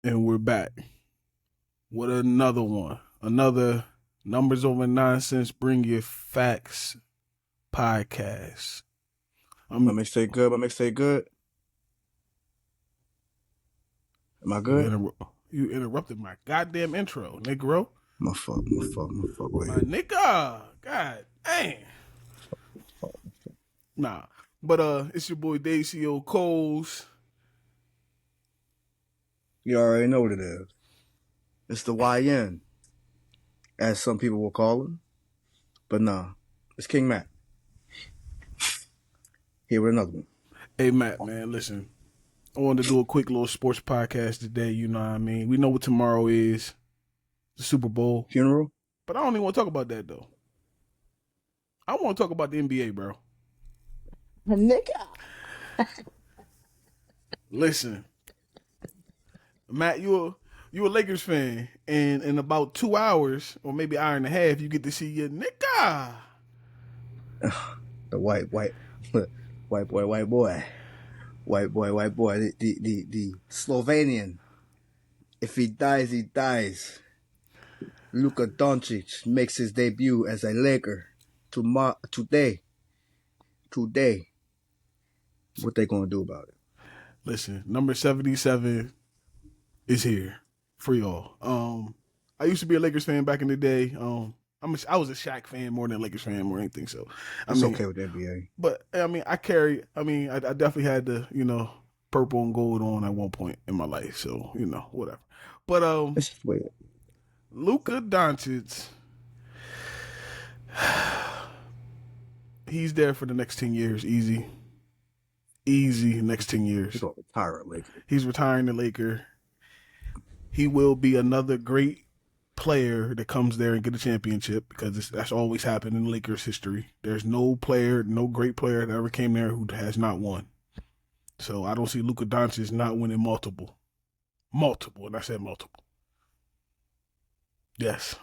And we're back with another one. Another Numbers Over Nonsense Bring Your Facts podcast. My mixtape good? My mixtape good? Am I good? You interrupted my goddamn intro, Negro. My fuck. Wait. My nigga. God dang. Nah. But it's your boy Dacio Coles. You already know what it is. It's the YN, as some people will call him. But nah, it's King Matt. Here with another one. Hey, Matt, man, listen. I wanted to do a quick little sports podcast today, you know what I mean? We know what tomorrow is, the Super Bowl. Funeral? But I don't even want to talk about that, though. I want to talk about the NBA, bro. Nigga. Listen. Matt, you a Lakers fan, and in about 2 hours, or maybe an hour and a half, you get to see your nigga. The white boy. The Slovenian. If he dies, he dies. Luka Dončić makes his debut as a Laker today. What they gonna do about it? Listen, number 77 is here for y'all. I used to be a Lakers fan back in the day. I was a Shaq fan more than a Lakers fan or anything. So It's okay with the NBA. But I mean, I definitely had the purple and gold on at one point in my life. So whatever. But Let's just wait. Luka Dončić, he's there for the next 10 years, easy next 10 years. He's gonna retire a Laker. He's retiring the Laker. He will be another great player that comes there and get a championship, because that's always happened in Lakers history. There's no great player that ever came there who has not won. So I don't see Luka Dončić not winning multiple, and I said multiple. Yes.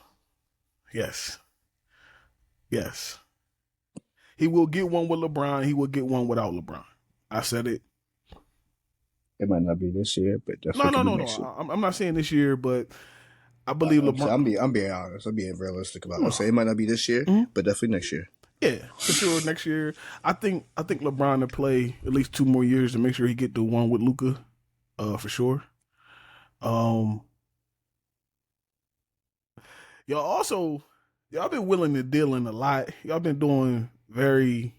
He will get one with LeBron. He will get one without LeBron. I said it. It might not be this year, but definitely No. I'm not saying this year, but I believe LeBron. I'm being honest. I'm being realistic about it. I'm saying it might not be this year, but definitely next year. Yeah, for sure. Next year, I think LeBron to play at least 2 more years to make sure he get the one with Luka, for sure. Y'all been willing to deal in a lot. Y'all been doing very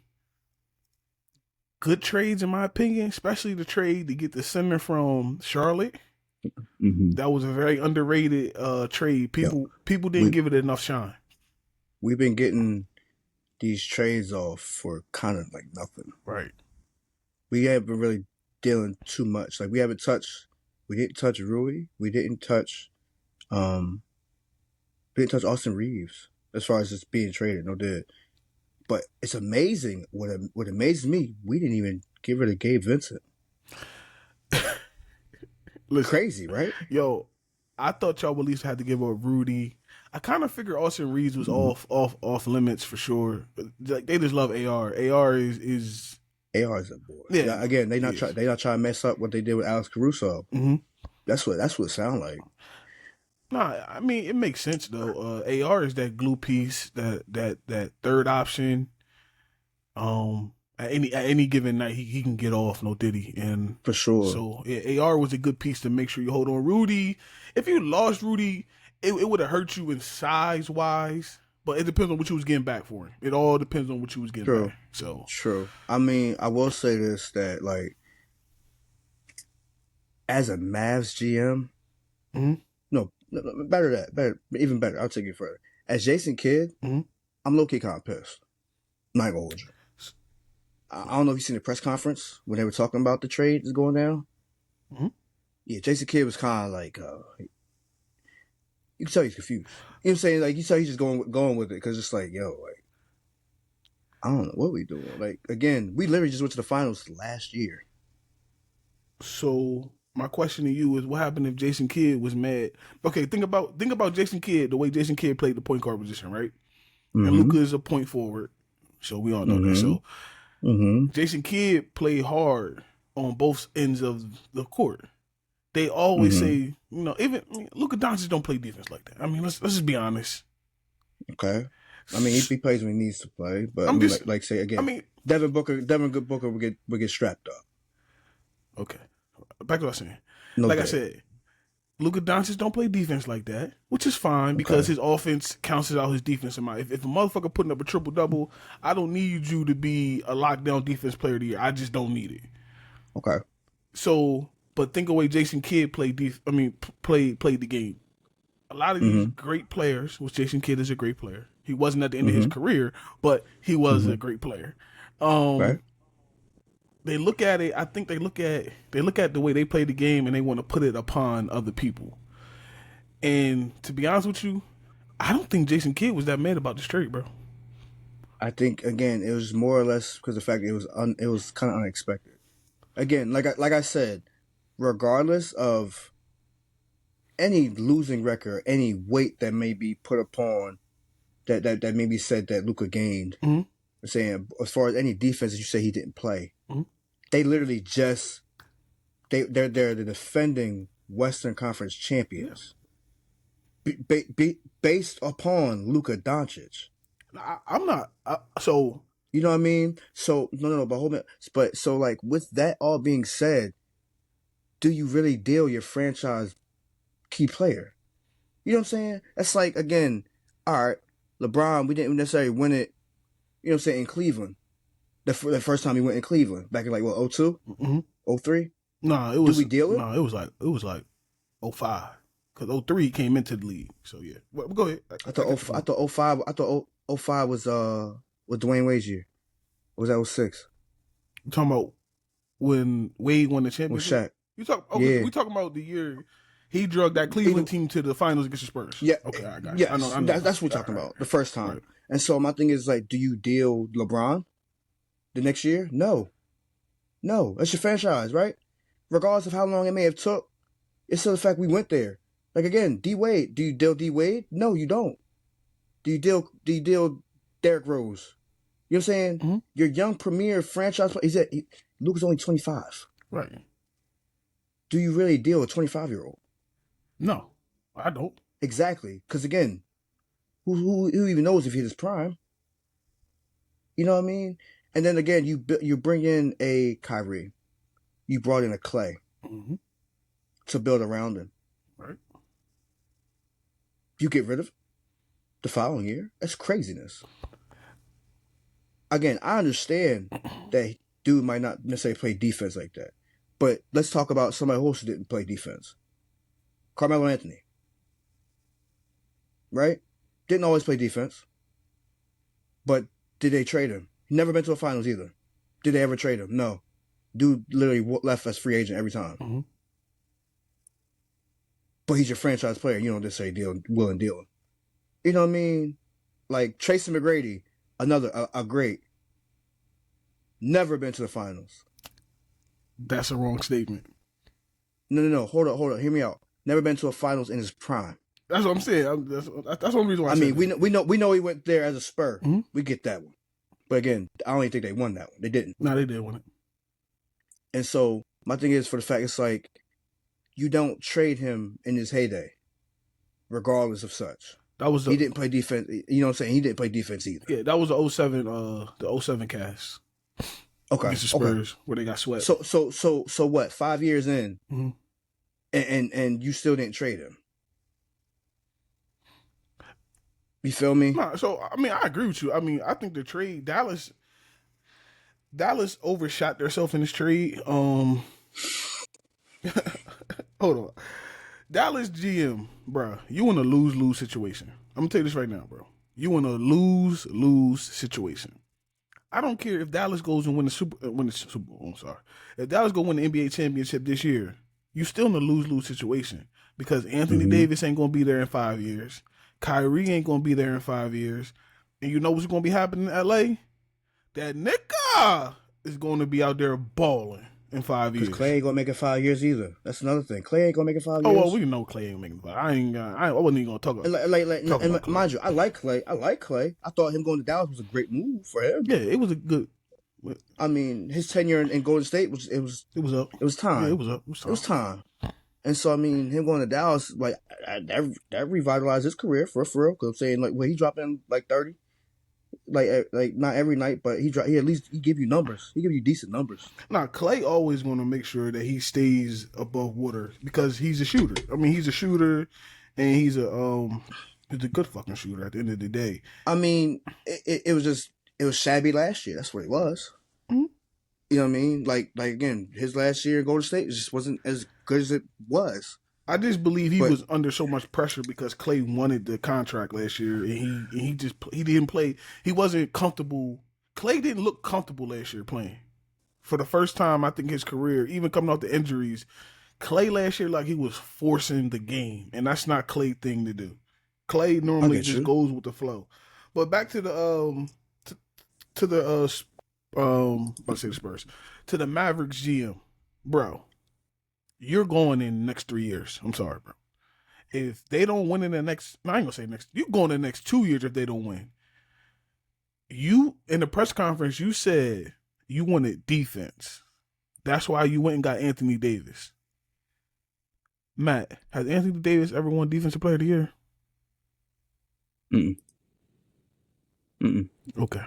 good trades, in my opinion, especially the trade to get the center from Charlotte. Mm-hmm. That was a very underrated trade. People didn't give it enough shine. We've been getting these trades off for kind of like nothing. Right. We haven't been really dealing too much. Like we didn't touch Rui. We didn't touch Austin Reeves as far as just being traded. No did. But it's amazing. What amazes me, we didn't even give her to Gabe Vincent. Listen, crazy, right? Yo, I thought y'all would at least have to give up Rudy. I kind of figured Austin Reeves was off limits for sure. Like, they just love AR. AR is a boy. Yeah. Again, they not trying to mess up what they did with Alex Caruso. Mm-hmm. That's what it sounds like. Nah, I mean it makes sense though. AR is that glue piece, that third option. At any given night he can get off, no diddy, and for sure. So yeah, AR was a good piece to make sure you hold on. Rudy, if you lost Rudy, it would have hurt you in size wise, but it depends on what you was getting back for him. It all depends on what you was getting back. So true. I mean, I will say this, that like as a Mavs GM, even better. I'll take it further. As Jason Kidd, I'm low key kind of pissed. I'm not gonna hold you. I don't know if you've seen the press conference when they were talking about the trade that's going down. Mm-hmm. Yeah, Jason Kidd was kind of like, you can tell he's confused. You know what I'm saying? Like, you tell he's just going with it, because it's like, yo, like, I don't know what we doing. Like, again, we literally just went to the finals last year. So my question to you is, what happened if Jason Kidd was mad? Okay, think about Jason Kidd, the way Jason Kidd played the point guard position, right? Mm-hmm. And Luka is a point forward, so we all know that. So Jason Kidd played hard on both ends of the court. they always Mhm. say, even Luka Dončić don't play defense like that. I mean, let's just be honest. Okay. I mean, he plays when he needs to play, but I'm I mean, just- like say again, I mean, Devin Booker would get strapped up. okay. Back to what I was saying. No Like I doubt. said, Luka Dončić don't play defense like that, which is fine because his offense cancels out his defense. If a motherfucker putting up a triple double, I don't need you to be a lockdown defense player of the year. I just don't need it. Okay. So, but think of the way Jason Kidd played the game. A lot of these great players, which Jason Kidd is a great player. He wasn't at the end of his career, but he was a great player. Right. They look at it. I think they look at the way they play the game, and they want to put it upon other people. And to be honest with you, I don't think Jason Kidd was that mad about this trade, bro. I think again, it was more or less because the fact it was kind of unexpected. Again, like I said, regardless of any losing record, any weight that may be put upon that may be said that Luka gained, Mhm. I'm saying as far as any defense that you say he didn't play, Mhm. they literally they're the defending Western Conference champions, based upon Luka Dončić. I'm not. So You know what I mean? So no, but hold on. But so like with that all being said, do you really deal your franchise key player? You know what I'm saying? That's like again, all right, LeBron, we didn't necessarily win it, you know what I'm saying, in Cleveland. The first time he went in Cleveland, back in like what, 02? 03? no, it was. we deal it? No, it was like 05. Because 03 came into the league. So yeah. Well, go ahead. I thought 05 was Dwayne Wade's year. Or was that 06? You talking about when Wade won the With championship? Shaq. We talking about the year he drugged that Cleveland team to the finals against the Spurs. Yeah. Okay, I got it. Yes, I know. that's what we're talking about. The first time. Right. And so my thing is like, do you deal LeBron the next year? No. That's your franchise, right? Regardless of how long it may have took, it's still the fact we went there. Like again, D Wade. Do you deal D Wade? No, you don't. Do you deal Derrick Rose? You know what I'm saying? Mm-hmm. Your young premier franchise player. Luka's only 25. Right. Do you really deal a 25-year-old? No, I don't. Exactly. Because again, who even knows if he's his prime? You know what I mean? And then again, you bring in a Kyrie. You brought in a Clay to build around him. Right. You get rid of the following year. That's craziness. Again, I understand that dude might not necessarily play defense like that. But let's talk about somebody else who didn't play defense. Carmelo Anthony. Right? Didn't always play defense. But did they trade him? Never been to a finals either. Did they ever trade him? No. Dude literally left as free agent every time. Mm-hmm. But he's your franchise player. You don't just say will and deal him. You know what I mean? Like Tracy McGrady, another a great. Never been to the finals. That's a wrong statement. No. Hold on. Hear me out. Never been to a finals in his prime. That's what I'm saying. That's one reason why. I mean, we know he went there as a Spur. Mm-hmm. We get that one. But again, I don't even think they won that one. They didn't. No, they did win it. And so my thing is, for the fact, it's like you don't trade him in his heyday, regardless of such. He didn't play defense. You know what I'm saying? He didn't play defense either. Yeah, that was the 07 cast. Okay. Against the Spurs, where they got swept. So what? 5 years in, mm-hmm. and you still didn't trade him. You feel me? Nah, so I mean, I agree with you. I mean, I think the trade Dallas overshot themselves in this trade. Hold on, Dallas GM, bro, you in a lose situation. I'm gonna tell you this right now, bro. You in a lose situation. I don't care if Dallas goes and win the Super Bowl. I'm sorry. If Dallas go win the NBA championship this year, you still in a lose situation because Anthony Davis ain't gonna be there in 5 years. Kyrie ain't gonna be there in 5 years. And you know what's gonna be happening in LA? That nigga is gonna be out there balling in 5 years. Because Clay ain't gonna make it 5 years either. That's another thing. Clay ain't gonna make it 5 years. Oh well, we know Clay ain't making 5. I wasn't even gonna talk about. And mind you, I like Clay. I thought him going to Dallas was a great move for him. Yeah, it was a good. I mean, his tenure in Golden State was time. Yeah, it was up. It was time. And so I mean, him going to Dallas, like that revitalized his career for real. Because I'm saying like, he dropping like 30, like not every night, but he at least he give you numbers. He give you decent numbers. Now, Clay always going to make sure that he stays above water because he's a shooter. I mean, he's a shooter, and he's a good fucking shooter at the end of the day. I mean, it was shabby last year. That's what it was. Mm-hmm. You know what I mean? Like again, his last year at Golden State just wasn't as good as it was. I just believe he was under so much pressure because Clay wanted the contract last year, and he didn't play. He wasn't comfortable. Clay didn't look comfortable last year playing. For the first time, I think his career, even coming off the injuries, Clay last year like he was forcing the game, and that's not Clay thing to do. Clay normally just goes with the flow. But back to the let's say the Spurs, to the Mavericks GM, bro. You're going in the next 3 years. I'm sorry, bro. If they don't win in the next, I ain't gonna say next. You going in the next 2 years if they don't win. You in the press conference, you said you wanted defense. That's why you went and got Anthony Davis. Matt, has Anthony Davis ever won Defensive Player of the Year? Okay.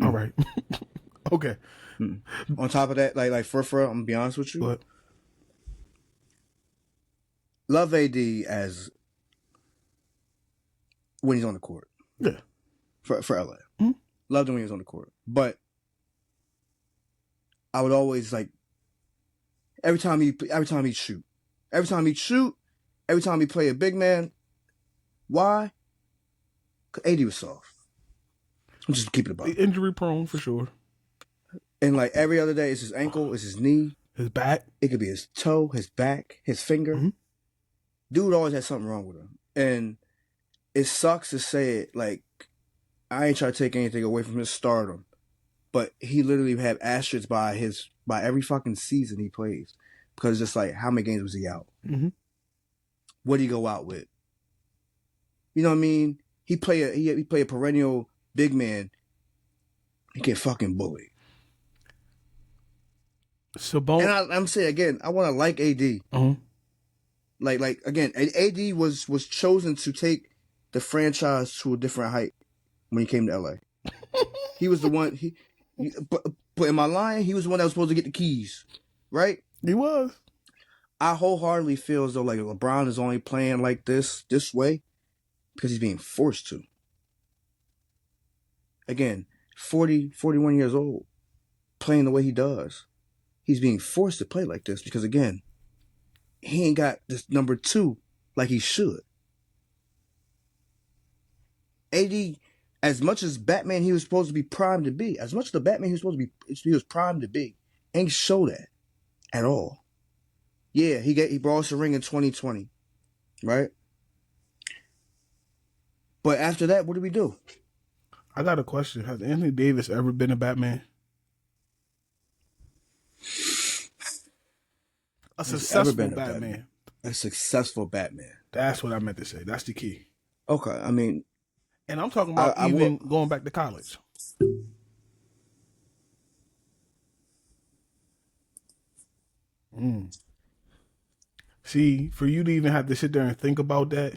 All right. Okay. On top of that, like for I'm gonna be honest with you. What? Love AD as when he's on the court. Yeah. For LA. Mm-hmm. Loved him when he was on the court. But I would always like every time he shoot. Every time he play a big man. Why? 'Cause AD was soft. I'm just keeping it about it. Injury prone for sure. And like every other day, it's his ankle, it's his knee, his back. It could be his toe, his back, his finger. Mm-hmm. Dude always has something wrong with him. And it sucks to say it. Like, I ain't trying to take anything away from his stardom, but he literally had asterisks by every fucking season he plays. Because it's just like, how many games was he out? Mm-hmm. What did he go out with? You know what I mean? He play a perennial big man. He get fucking bullied. And I'm saying again, I want to like AD. Uh-huh. Like again, AD was chosen to take the franchise to a different height when he came to LA. He was the one. But am I lying? He was the one that was supposed to get the keys, right? He was. I wholeheartedly feel as though like LeBron is only playing like this way because he's being forced to. Again, 40, 41 years old, playing the way he does. He's being forced to play like this because, again, he ain't got this number 2 like he should. AD, as much as Batman he was supposed to be primed to be, as much as the Batman he was primed to be, ain't show that at all. Yeah, he brought us a ring in 2020, right? But after that, what do we do? I got a question. Has Anthony Davis ever been a Batman? A successful Batman. A successful Batman. That's what I meant to say. That's the key. Okay, I mean... And I'm talking about going back to college. See, for you to even have to sit there and think about that.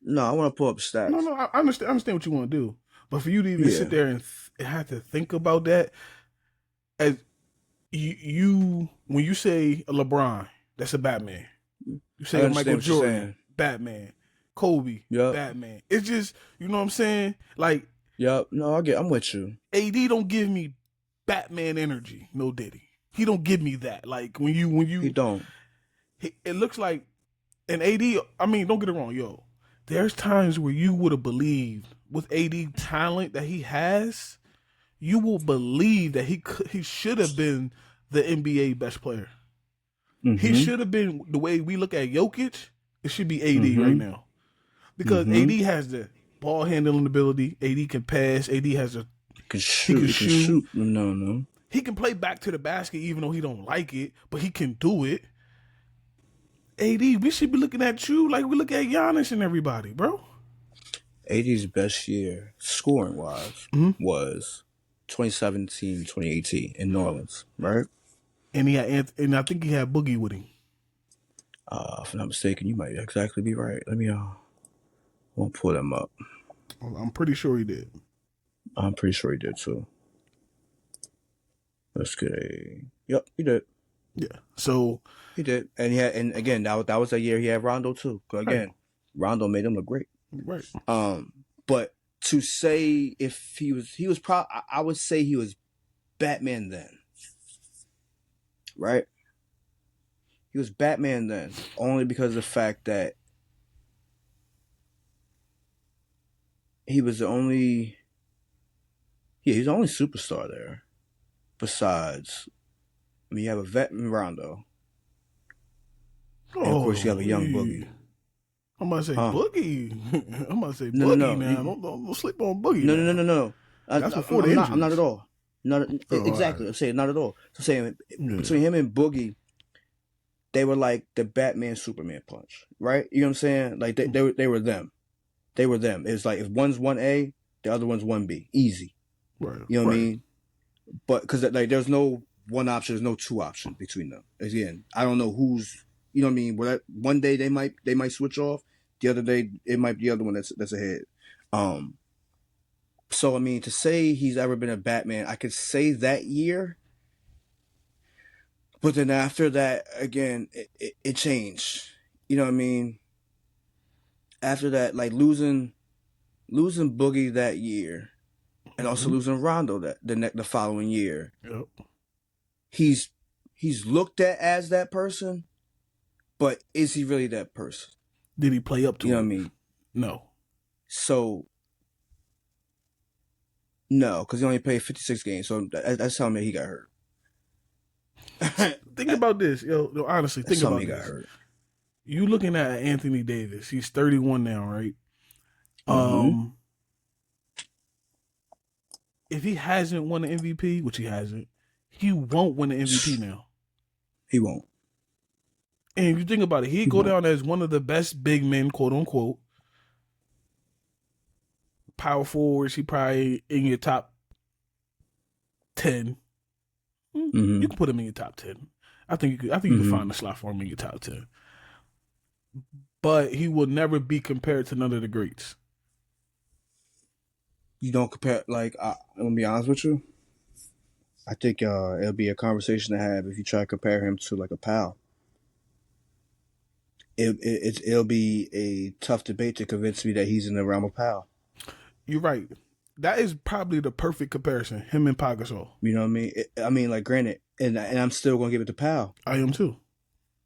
No, I want to pull up stats. No, I understand what you want to do. But for you to even sit there and have to think about that, as you when you say a LeBron, that's a Batman. You say a Michael Jordan, Batman. Kobe, Batman. It's just, you know what I'm saying? Like, no, I'm with you. AD don't give me Batman energy. No Diddy. He don't give me that. Like when you he don't. It looks like an AD. I mean, don't get it wrong, yo. There's times where you would have believed with AD talent that he has, you will believe that he should have been the NBA best player. Mm-hmm. He should have been, the way we look at Jokic, it should be AD right now. Because AD has the ball handling ability. AD can pass. AD has a he can shoot. No. He can play back to the basket even though he don't like it, but he can do it. AD, we should be looking at you like we look at Giannis and everybody, bro. AD's best year, scoring wise, was 2017, 2018 in New Orleans, right? And I think he had Boogie with him. If I'm not mistaken, you might exactly be right. Let me I'll pull them up. I'm pretty sure he did. I'm pretty sure he did too. Let's get a. Yep, he did. Yeah. So he did, and again, that was that year he had Rondo too. Again, right. Rondo made him look great. Right. But to say if he was probably, I would say he was Batman then. Right. He was Batman then, only because of the fact that he was the only. Yeah, he's the only superstar there. Besides, I mean, you have a vet in Rondo. And of course, you have a young Boogie. I'm about to say Boogie. I'm about to say Boogie now. Don't sleep on Boogie. No. That's before the injuries. I'm not at all. Exactly. Right. I'm saying not at all. So I'm saying between him and Boogie, they were like the Batman Superman punch, right? You know what I'm saying? Like they were them. They were them. It's like if one's 1A, the other one's 1B. Easy. Right. You know what I mean? But because like there's no one option, there's no two options between them. Again, I don't know who's. You know what I mean? Well, one day they might switch off. The other day it might be the other one that's ahead. So I mean, to say he's ever been a Batman, I could say that year. But then after that, again, it changed. You know what I mean? After that, like losing Boogie that year, and also losing Rondo the following year. Yep. He's looked at as that person, but is he really that person? Did he play up to it? You know what I mean? No. So no, because he only played 56 games. So that's telling me he got hurt. Think about this, yo. Honestly, think about this. Got hurt. You looking at Anthony Davis? He's 31 now, right? If he hasn't won the MVP, which he hasn't, he won't win the MVP now. He won't. And if you think about it, he'd go down as one of the best big men, quote unquote. Power forwards, he probably in your top 10. You can put him in your top 10. I think you can find a slot for him in your top 10. But he will never be compared to none of the greats. You don't compare, like, I'm going to be honest with you. I think it'll be a conversation to have if you try to compare him to, like, a pal. It'll be a tough debate to convince me that he's in the realm of pal. You're right. That is probably the perfect comparison, him and Pau Gasol. You know what I mean? Like, granted, and I'm still going to give it to Pau. I am too.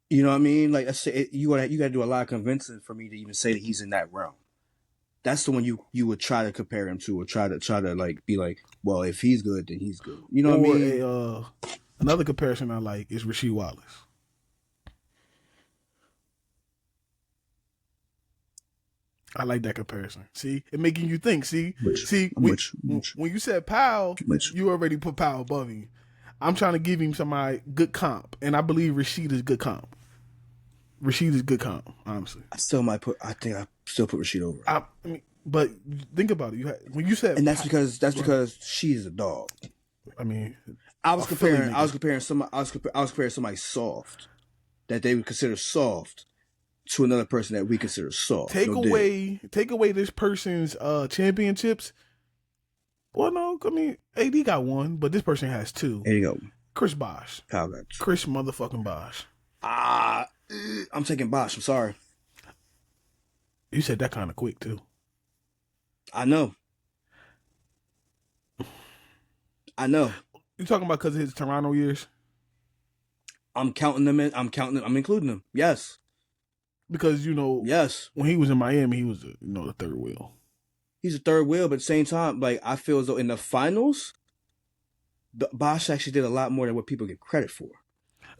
You know what I mean? Like, you got to do a lot of convincing for me to even say that he's in that realm. That's the one you would try to compare him to, or try to like be like, well, if he's good, then he's good. You know what I mean? Another comparison I like is Rasheed Wallace. I like that comparison. See, it making you think. See, when you said Powell, you already put Powell above him. I'm trying to give him somebody good comp, and I believe Rasheed is good comp. Rasheed is good comp, honestly. I think I still put Rasheed over. I mean, but think about it. When you said, and that's because she's a dog. I mean, I was comparing somebody soft that they would consider soft to another person that we consider soft. Take away this person's championships. Well, no, I mean, AD got one, but this person has two. There you go. Chris Bosh. Chris motherfucking Bosh. I'm taking Bosh. I'm sorry. You said that kind of quick, too. I know. You talking about because of his Toronto years? I'm counting them in. I'm including them. Yes. Because, yes, when he was in Miami, he was, the third wheel. He's a third wheel, but at the same time, like, I feel as though in the finals, Bosh actually did a lot more than what people get credit for.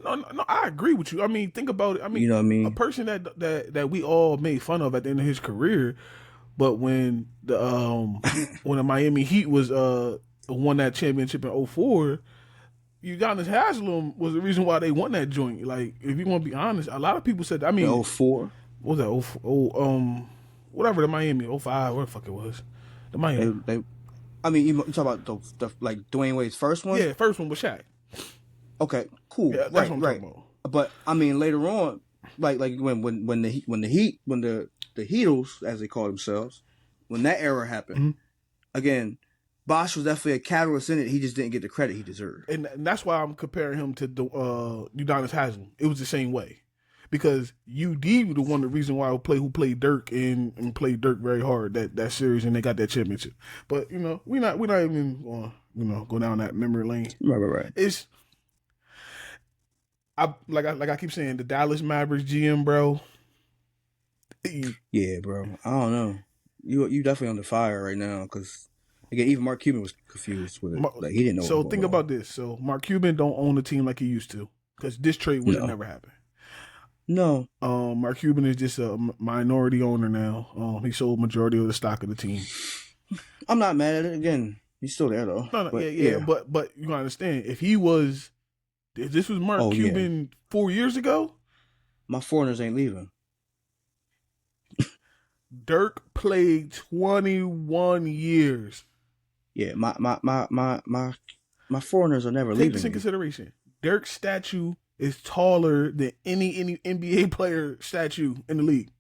No, I agree with you. I mean, think about it. I mean, you know what I mean? A person that we all made fun of at the end of his career, but when the Miami Heat was won that championship in 2004, Udonis Haslem was the reason why they won that joint. Like, if you want to be honest, a lot of people said, I mean, 2004? What was that? Whatever, the Miami, 2005, where the fuck it was. The Miami. I mean, you talk about the like Dwayne Wade's first one? Yeah, first one was Shaq. Okay, cool. Yeah, that's what I'm talking about. But, I mean, later on, like when the Heatles, as they call themselves, when that era happened, again, Bosh was definitely a catalyst in it. He just didn't get the credit he deserved. And that's why I'm comparing him to Udonis Haslem. It was the same way. Because UD was the one the reason why who played Dirk and played Dirk very hard that series and they got that championship. But we're not even go down that memory lane. Right. It's I keep saying, the Dallas Mavericks GM, bro. Yeah, bro. I don't know. You definitely on the fire right now because again, even Mark Cuban was confused with it. Like he didn't know. So think about this. So Mark Cuban don't own the team like he used to because this trade would have never happened. No. Mark Cuban is just a minority owner now. He sold majority of the stock of the team. I'm not mad at it. Again, he's still there though. No, but you gotta understand, if this was Mark Cuban 4 years ago, my foreigners ain't leaving. Dirk played 21 years. Yeah, my foreigners are never leaving. Take this in consideration. Dirk's statue is taller than any NBA player statue in the league.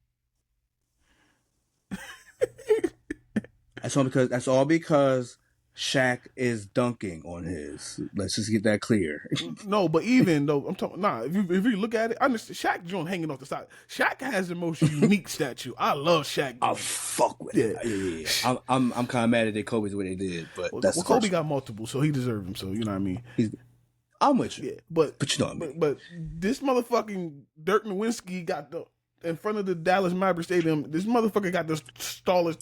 That's all because Shaq is dunking on his. Let's just get that clear. No, but even though I'm talking, if you look at it, I understand Shaq joint hanging off the side. Shaq has the most unique statue. I love Shaq. I'll fuck with it. Yeah. I'm kind of mad at Kobe's what they did, but that's Kobe got multiple, so he deserved them. So you know what I mean. I'm with you. Yeah, but you know what I mean. But this motherfucking Dirk Nowitzki got in front of the Dallas Mavericks Stadium. This motherfucker got the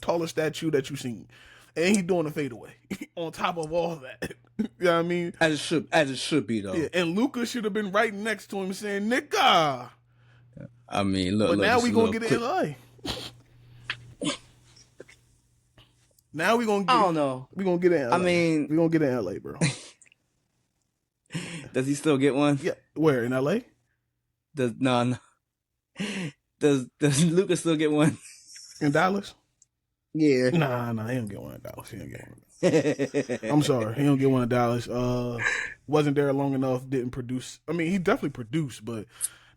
tallest statue that you seen. And he doing a fadeaway on top of all that. You know what I mean? As it should be though. Yeah, and Luka should have been right next to him saying, "Nigga." I mean, look. But now we gonna get it in LA. Now we gonna get. I don't know. We gonna get it in LA. I mean, we gonna get it in LA, bro. Does he still get one? Yeah. Where in LA? Does Luka still get one in Dallas? Yeah. Nah, he don't get one in Dallas. He don't get one. I'm sorry, he don't get one in Dallas. Wasn't there long enough. Didn't produce. I mean, he definitely produced, but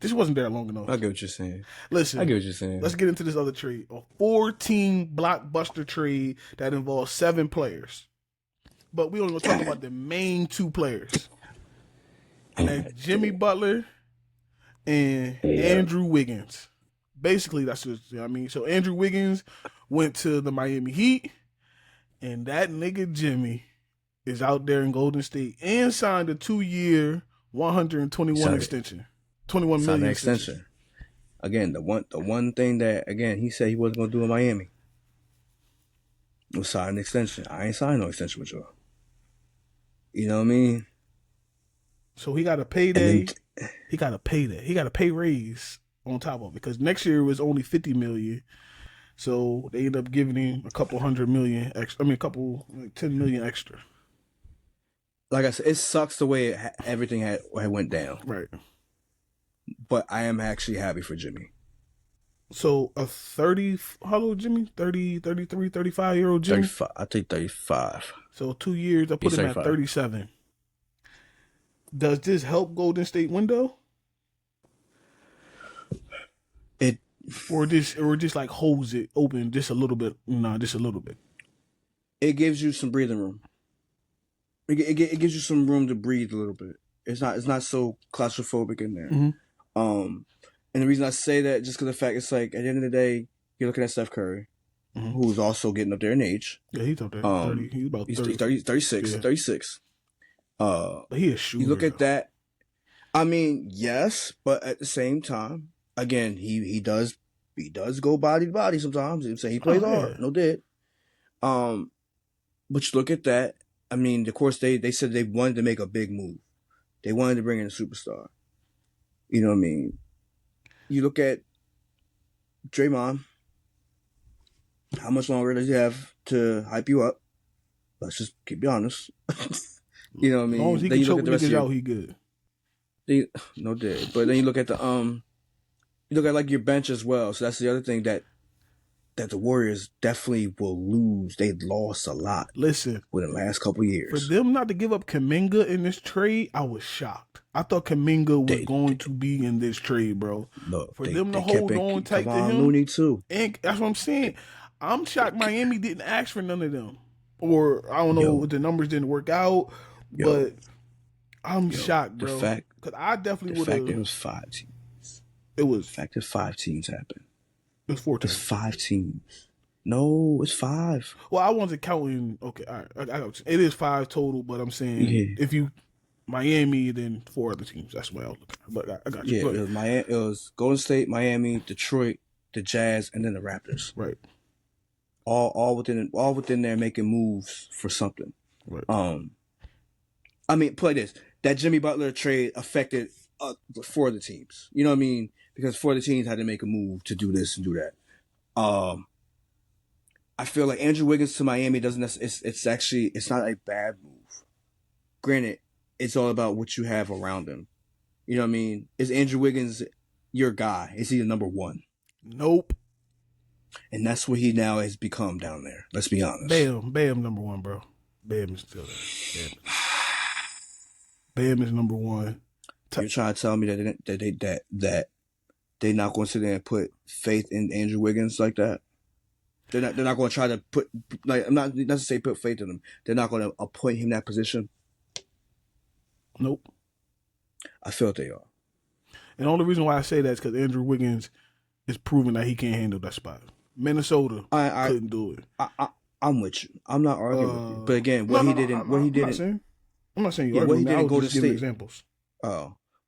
this wasn't there long enough. I get what you're saying. Listen, I get what you're saying. Let's get into this other trade. A 14 blockbuster trade that involves 7 players, but we only gonna talk about the main 2 players. And that's Jimmy Butler and Andrew Wiggins. Basically, that's what I mean. So Andrew Wiggins went to the Miami Heat, and that nigga Jimmy is out there in Golden State and signed a 2-year, 121 extension, 21 million extension. Again, the one thing that he said he wasn't gonna do in Miami was sign an extension. I ain't signed no extension with y'all. You know what I mean? So he got a payday. He got a payday. He got a pay raise on top of it because next year was only $50 million. So they ended up giving him a couple $100 million extra. I mean, $10 million extra. Like I said, it sucks the way everything had went down. Right. But I am actually happy for Jimmy. So a 30, how old Jimmy? 30, 33, 35-year-old Jimmy? 35. I think 35. So 2 years, I put him 35. At 37. Does this help Golden State window? Or just like holds it open just a little bit? Nah, just a little bit. It gives you some breathing room. It gives you some room to breathe a little bit. It's not so claustrophobic in there. Mm-hmm. And the reason I say that just because the fact it's like at the end of the day, you're looking at Steph Curry, who's also getting up there in age. Yeah, he's up there. 30. He's about 30. 36. Yeah. 36. But he a shooter. You look at that. I mean, yes, but at the same time, again, he does go body to body sometimes. He say he plays hard, no did. But you look at that. I mean, of course, they said they wanted to make a big move. They wanted to bring in a superstar. You know what I mean? You look at Draymond. How much longer does he have to hype you up? Let's just keep you honest. You know what I mean? As long as he can choke niggas out, he good. No did. But then you look at you look at like your bench as well. So that's the other thing that the Warriors definitely will lose. They lost a lot. Listen, within the last couple of years. For them not to give up Kuminga in this trade, I was shocked. I thought Kuminga was They- going to be in this trade, bro. Look, For they- them to they kept hold it- on tight to Kevon him, Looney too. and that's what I'm saying. I'm shocked Miami didn't ask for none of them, or I don't know Yo. if the numbers didn't work out, Yo. but I'm shocked, The bro. fact- Because I definitely The would fact there have. was 5 teams. It was The fact that 5 teams happened. 4 It's teams. 5 teams. No, it's 5. Well, I wasn't counting. Okay, all right, I got you. It is 5 total, but I'm saying Yeah. if you Miami, then 4 other teams. That's what I was looking at. But I got you. Yeah, Go it ahead. was Golden State, Miami, Detroit, the Jazz, and then the Raptors. Right. All within there making moves for something. Right. I mean, play this. That Jimmy Butler trade affected 4 of the teams. You know what I mean? Because 4 of the teams had to make a move to do this and do that. I feel like Andrew Wiggins to Miami doesn't. It's not a bad move. Granted, it's all about what you have around him. You know what I mean? Is Andrew Wiggins your guy? Is he the number 1? Nope. And that's what he now has become down there. Let's be honest. Bam, number 1, bro. Bam is still there. Bam is number 1. You're trying to tell me that they're not going to sit there and put faith in Andrew Wiggins like that? They're not going to try to put, like, I'm not to say put faith in him. They're not going to appoint him in that position. Nope. I feel they are. And the only reason why I say that is because Andrew Wiggins is proving that he can't handle that spot. Minnesota couldn't do it. I'm with you. I'm not arguing with you. But again, I'm not saying you Yeah, what he arguing. did I in was Golden just giving State. examples.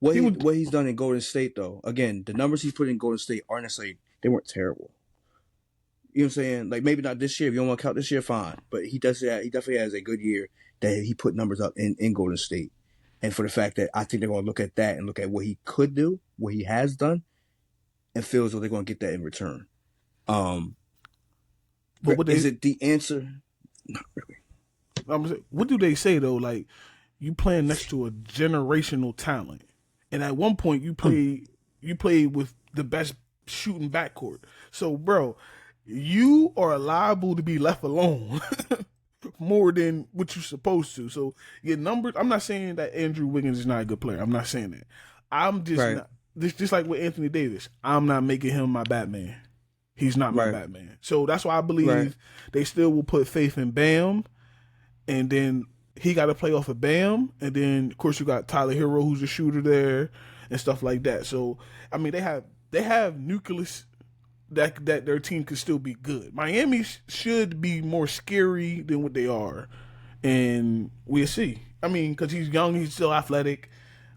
What he's done in Golden State though, again, the numbers he put in Golden State aren't necessarily, they weren't terrible. You know what I'm saying? Like maybe not this year. If you don't want to count this year, fine. But he definitely has a good year that he put numbers up in Golden State. And for the fact that I think they're going to look at that and look at what he could do, what he has done, and feel as though they're going to get that in return. But is it the answer? Not really. What do they say though? Like you playing next to a generational talent, and at one point you played with the best shooting backcourt. So, bro, you are liable to be left alone more than what you're supposed to. So your numbers. I'm not saying that Andrew Wiggins is not a good player. I'm not saying that. I'm just not. Just like with Anthony Davis, I'm not making him my Batman. He's not my Batman. So that's why I believe they still will put faith in Bam, and then he got to play off of Bam, and then of course you got Tyler Hero, who's a shooter there, and stuff like that. So I mean they have nucleus that their team could still be good. Miami should be more scary than what they are, and we'll see. I mean, because he's young, he's still athletic.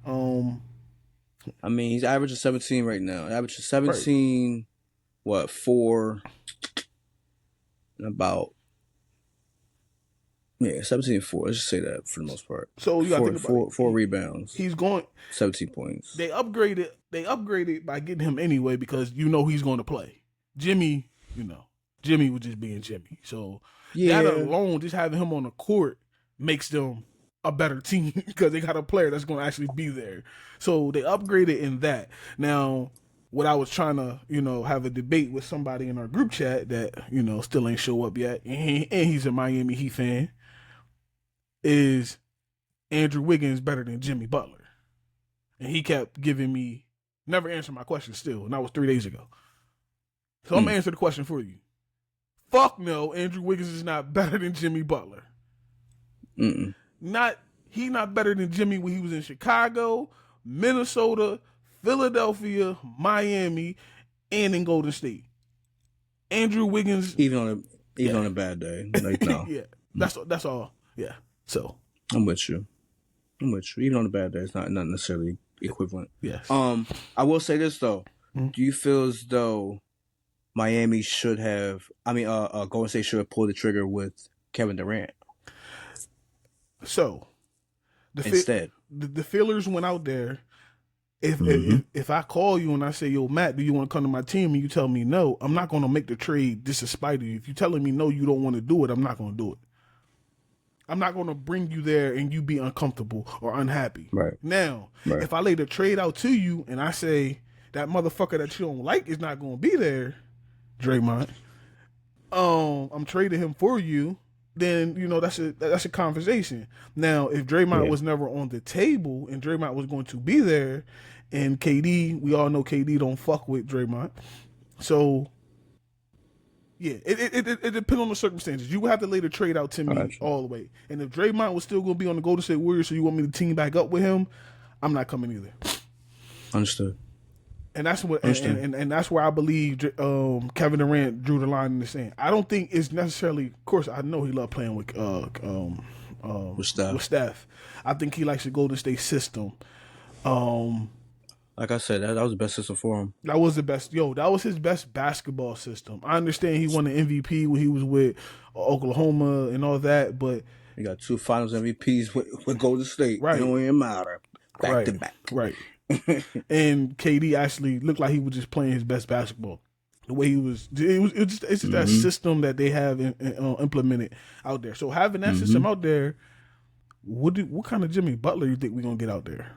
I mean, he's averaging 17 right now. Averaging 17, 4, and about 17 and 4. Let's just say that for the most part. So you got to think about it. 4 rebounds. He's going 17 points. They upgraded by getting him anyway because he's going to play. Jimmy was just being Jimmy. So that alone, just having him on the court makes them a better team because they got a player that's going to actually be there. So they upgraded in that. Now, what I was trying to, have a debate with somebody in our group chat that, still ain't show up yet, and he's a Miami Heat fan, is Andrew Wiggins better than Jimmy Butler? And he kept giving me, never answered my question still, and that was 3 days ago. So I'm going to answer the question for you. Fuck no, Andrew Wiggins is not better than Jimmy Butler. He not better than Jimmy when he was in Chicago, Minnesota, Philadelphia, Miami, and in Golden State. Andrew Wiggins, even on a bad day, like no, yeah, that's all. Yeah, so I'm with you. Even on a bad day, it's not necessarily equivalent. Yes. I will say this though. Do you feel as though Miami should have? Golden State should have pulled the trigger with Kevin Durant? So, instead, the feelers went out there. If I call you and I say, yo, Matt, do you want to come to my team? And you tell me no, I'm not going to make the trade just to spite you. If you're telling me no, you don't want to do it, I'm not going to do it. I'm not going to bring you there and you be uncomfortable or unhappy. Right. Now, if I lay the trade out to you and I say that motherfucker that you don't like is not going to be there, Draymond, I'm trading him for you. then that's a conversation. Now, if Draymond was never on the table and Draymond was going to be there, and KD, we all know KD don't fuck with Draymond, so yeah, it depends on the circumstances. You would have to lay the trade out to me all the way. And if Draymond was still going to be on the Golden State Warriors, so you want me to team back up with him, I'm not coming either. Understood. And that's what, and that's where I believe Kevin Durant drew the line in the sand. I don't think it's necessarily. Of course, I know he loved playing with Steph. I think he likes the Golden State system. Like I said, that was the best system for him. That was the best. That was his best basketball system. I understand he won the MVP when he was with Oklahoma and all that, but he got 2 Finals MVPs with Golden State. Right. It don't even matter. Back to back. Right. And KD actually looked like he was just playing his best basketball. The way he was, it's just that system that they have implemented out there. So having that system out there, what kind of Jimmy Butler you think we're gonna get out there?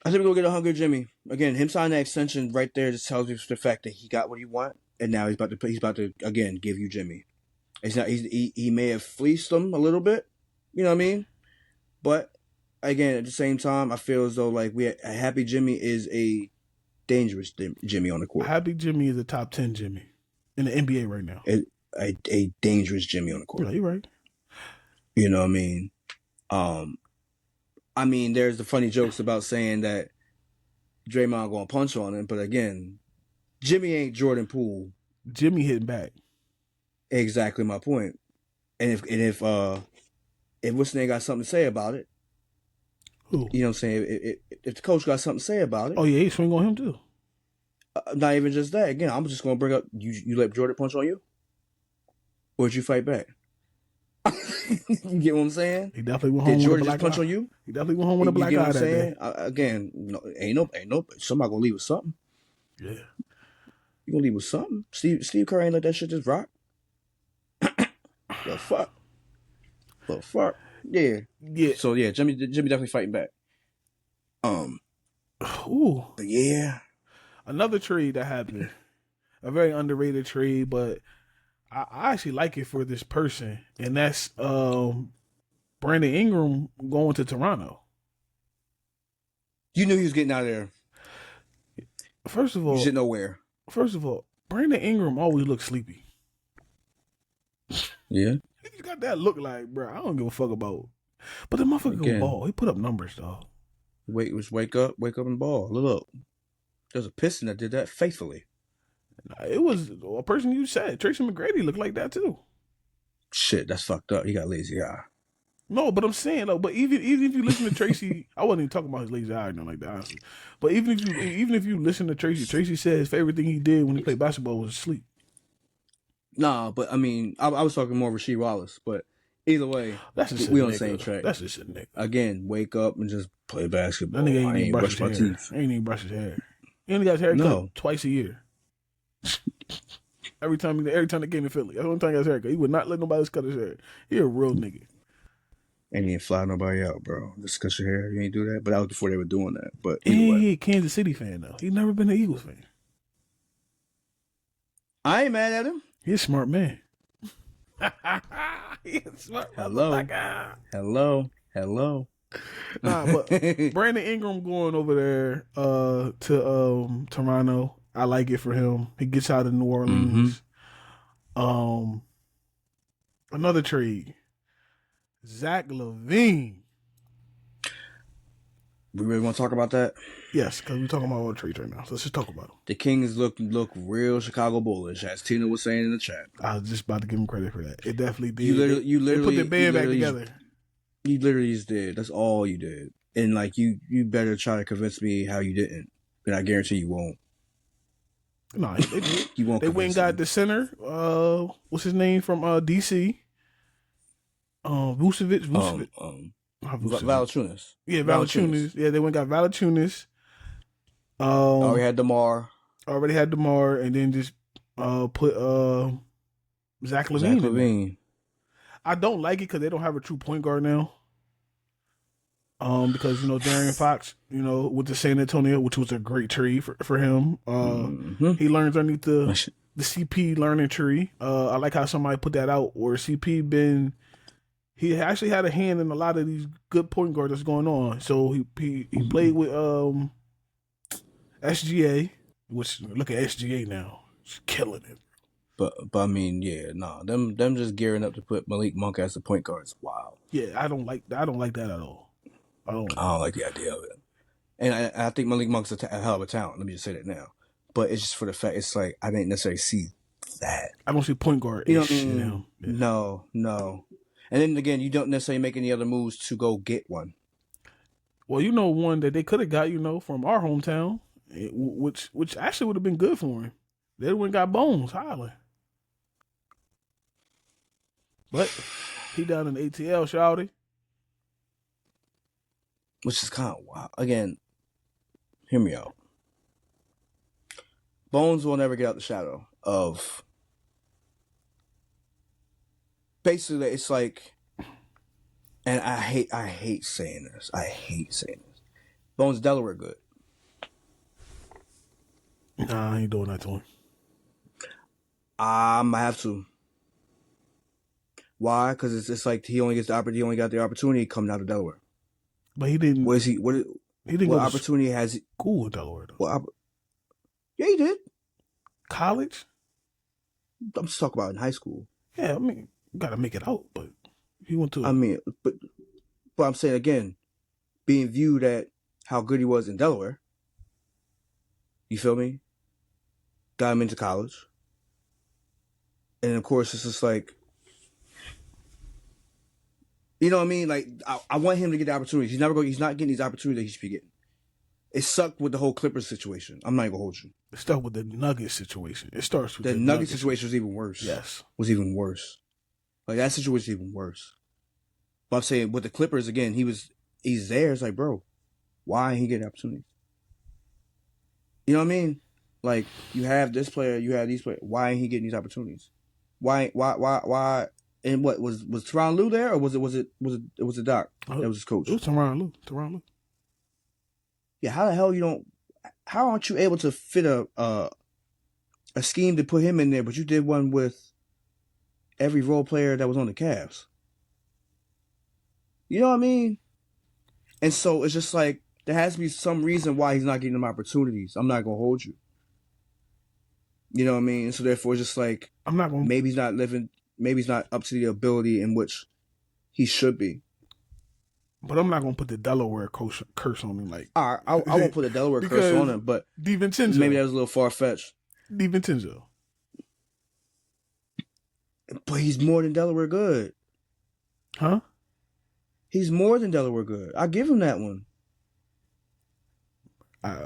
I think we're gonna get a hungry Jimmy. Again, him signing that extension right there just tells you the fact that he got what he want, and now he's about to again give you Jimmy. It's not he may have fleeced him a little bit, you know what I mean? But again, at the same time, I feel as though like a happy Jimmy is a dangerous Jimmy on the court. A happy Jimmy is a top 10 Jimmy in the NBA right now. A dangerous Jimmy on the court. Yeah, you're right. You know what I mean? There's the funny jokes about saying that Draymond gonna punch on him, but again, Jimmy ain't Jordan Poole. Jimmy hitting back. Exactly my point. And if what's name got something to say about it, who? You know what I'm saying? If the coach got something to say about it, oh yeah, he swing on him too. Not even just that. Again, I'm just gonna bring up you let Jordan punch on you, or did you fight back? You get what I'm saying? He definitely went home. Did with Jordan a black just punch eye. on you? He definitely went home with a black eye. You get what I'm that saying? day. Again, ain't no. Somebody gonna leave with something. Yeah, you gonna leave with something. Steve Kerr ain't let that shit just rock. The fuck. Yeah. So yeah, Jimmy definitely fighting back. Ooh. But yeah. Another trade that happened. A very underrated trade, but I actually like it for this person, and that's Brandon Ingram going to Toronto. You knew he was getting out of there. First of all, you didn't know where. First of all, Brandon Ingram always looks sleepy. Yeah. He got that look like, bro. I don't give a fuck about. But the motherfucker can ball. He put up numbers, dog. Wake up and ball. Look. There's a Piston that did that faithfully. It was a person you said. Tracy McGrady looked like that too. Shit, that's fucked up. He got lazy eye. No, but I'm saying though. But even if you listen to Tracy, I wasn't even talking about his lazy eye or nothing like that, honestly. But even if you listen to Tracy said his favorite thing he did when he played basketball was sleep. Nah, but I mean, I was talking more of Rasheed Wallace. But either way, we on the same track. That's just a nigga. Again, wake up and just play basketball. That nigga ain't even brush his hair. Ain't even brush his hair. He only got his hair cut twice a year. Every time they came to Philly, that's the only time he got his hair cut. He would not let nobody else cut his hair. He a real nigga. And he ain't fly nobody out, bro. Just cut your hair. You ain't do that. But that was before they were doing that. But he a Kansas City fan though. He never been an Eagles fan. I ain't mad at him. He's a smart man. He's a smart motherfucker. Hello. Nah, but Brandon Ingram going over there to Toronto. I like it for him. He gets out of New Orleans. Another trade. Zach LaVine. We really want to talk about that? Yes, because we're talking about all trades right now. So let's just talk about them. The Kings look real Chicago bullish, as Tina was saying in the chat. I was just about to give him credit for that. It definitely did. You literally they put the band back together. You literally just did. That's all you did. And like you better try to convince me how you didn't. And I guarantee you won't. No, they did. You won't. They went and got the center. What's his name from DC? Vucevic. Valanciunas. Yeah, Valanciunas. Yeah, they went and got Valanciunas. Already had DeMar. And then just put Zach LaVine. I don't like it because they don't have a true point guard now. Because De'Aaron Fox, went to San Antonio, which was a great trade for him. He learns underneath the the CP learning tree. I like how somebody put that out, where he actually had a hand in a lot of these good point guards that's going on. So he played with SGA, which look at SGA now, he's killing it. But I mean, yeah, no, them just gearing up to put Malik Monk as the point guard is wild. Yeah, I don't like that at all. I don't like the idea of it. And I think Malik Monk's a hell of a talent. Let me just say that now. But it's just for the fact, it's like, I didn't necessarily see that. I don't see point guard. You know what I mean? Yeah. No. And then again, you don't necessarily make any other moves to go get one. Well, one that they could have got, from our hometown, which actually would have been good for him. They went and got Bones, Highland. But he down in ATL, shawty. Which is kind of wild. Again, hear me out. Bones will never get out the shadow of... Basically, it's like... And I hate saying this. Bones Delaware good. Nah, I ain't doing that to him. I have to. Why? Because it's like he only got the opportunity coming out of Delaware. But he didn't. What is he? What opportunity has he? School in Delaware though. Yeah, he did. College. I'm just talking about in high school. Yeah, I mean, you gotta make it out, but he went to. I mean, but I'm saying again, being viewed at how good he was in Delaware. You feel me? Got him into college, and of course, it's just like. You know what I mean? Like, I want him to get the opportunities. He's not getting these opportunities that he should be getting. It sucked with the whole Clippers situation. I'm not even gonna hold you. It started with the Nuggets situation. It starts with the Nuggets situation was even worse. Yes. Was even worse. Like, that situation was even worse. But I'm saying with the Clippers, again, he's there. It's like, bro, why ain't he getting opportunities? You know what I mean? Like, you have this player, you have these players. Why ain't he getting these opportunities? Why? And what was Tyronn Lue there, or was it Doc that was his coach? It was Tyronn Lue. Yeah, how aren't you able to fit a scheme to put him in there, but you did one with every role player that was on the Cavs? You know what I mean? And so it's just like there has to be some reason why he's not getting them opportunities. I'm not gonna hold you. You know what I mean? So therefore, it's just like maybe he's not up to the ability in which he should be. But I'm not gonna put the Delaware curse on him. Like, all right, I won't put the Delaware curse on him, but DiVincenzo, maybe that was a little far fetched. DiVincenzo, but he's more than Delaware good, huh? He's more than Delaware good. I give him that one.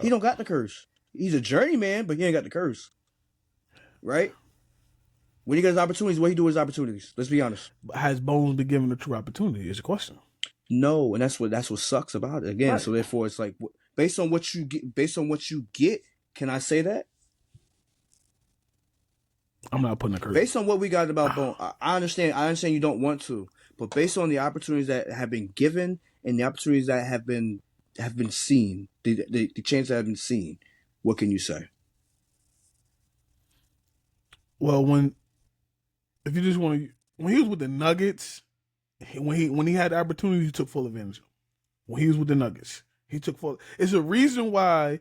He don't got the curse. He's a journeyman, but he ain't got the curse, right? When he gets opportunities, what he do with his opportunities? Let's be honest. Has Bones been given a true opportunity? Is a question. No, and that's what sucks about it. Again, right. So therefore, it's like based on what you get. Can I say that? I'm not putting a curse. Based on what we got about Bones, I understand you don't want to, but based on the opportunities that have been given and the opportunities that have been seen, the chances that have been seen, what can you say? Well, when he was with the Nuggets, when he had the opportunity, he took full advantage of it. When he was with the Nuggets, he took full. It's a reason why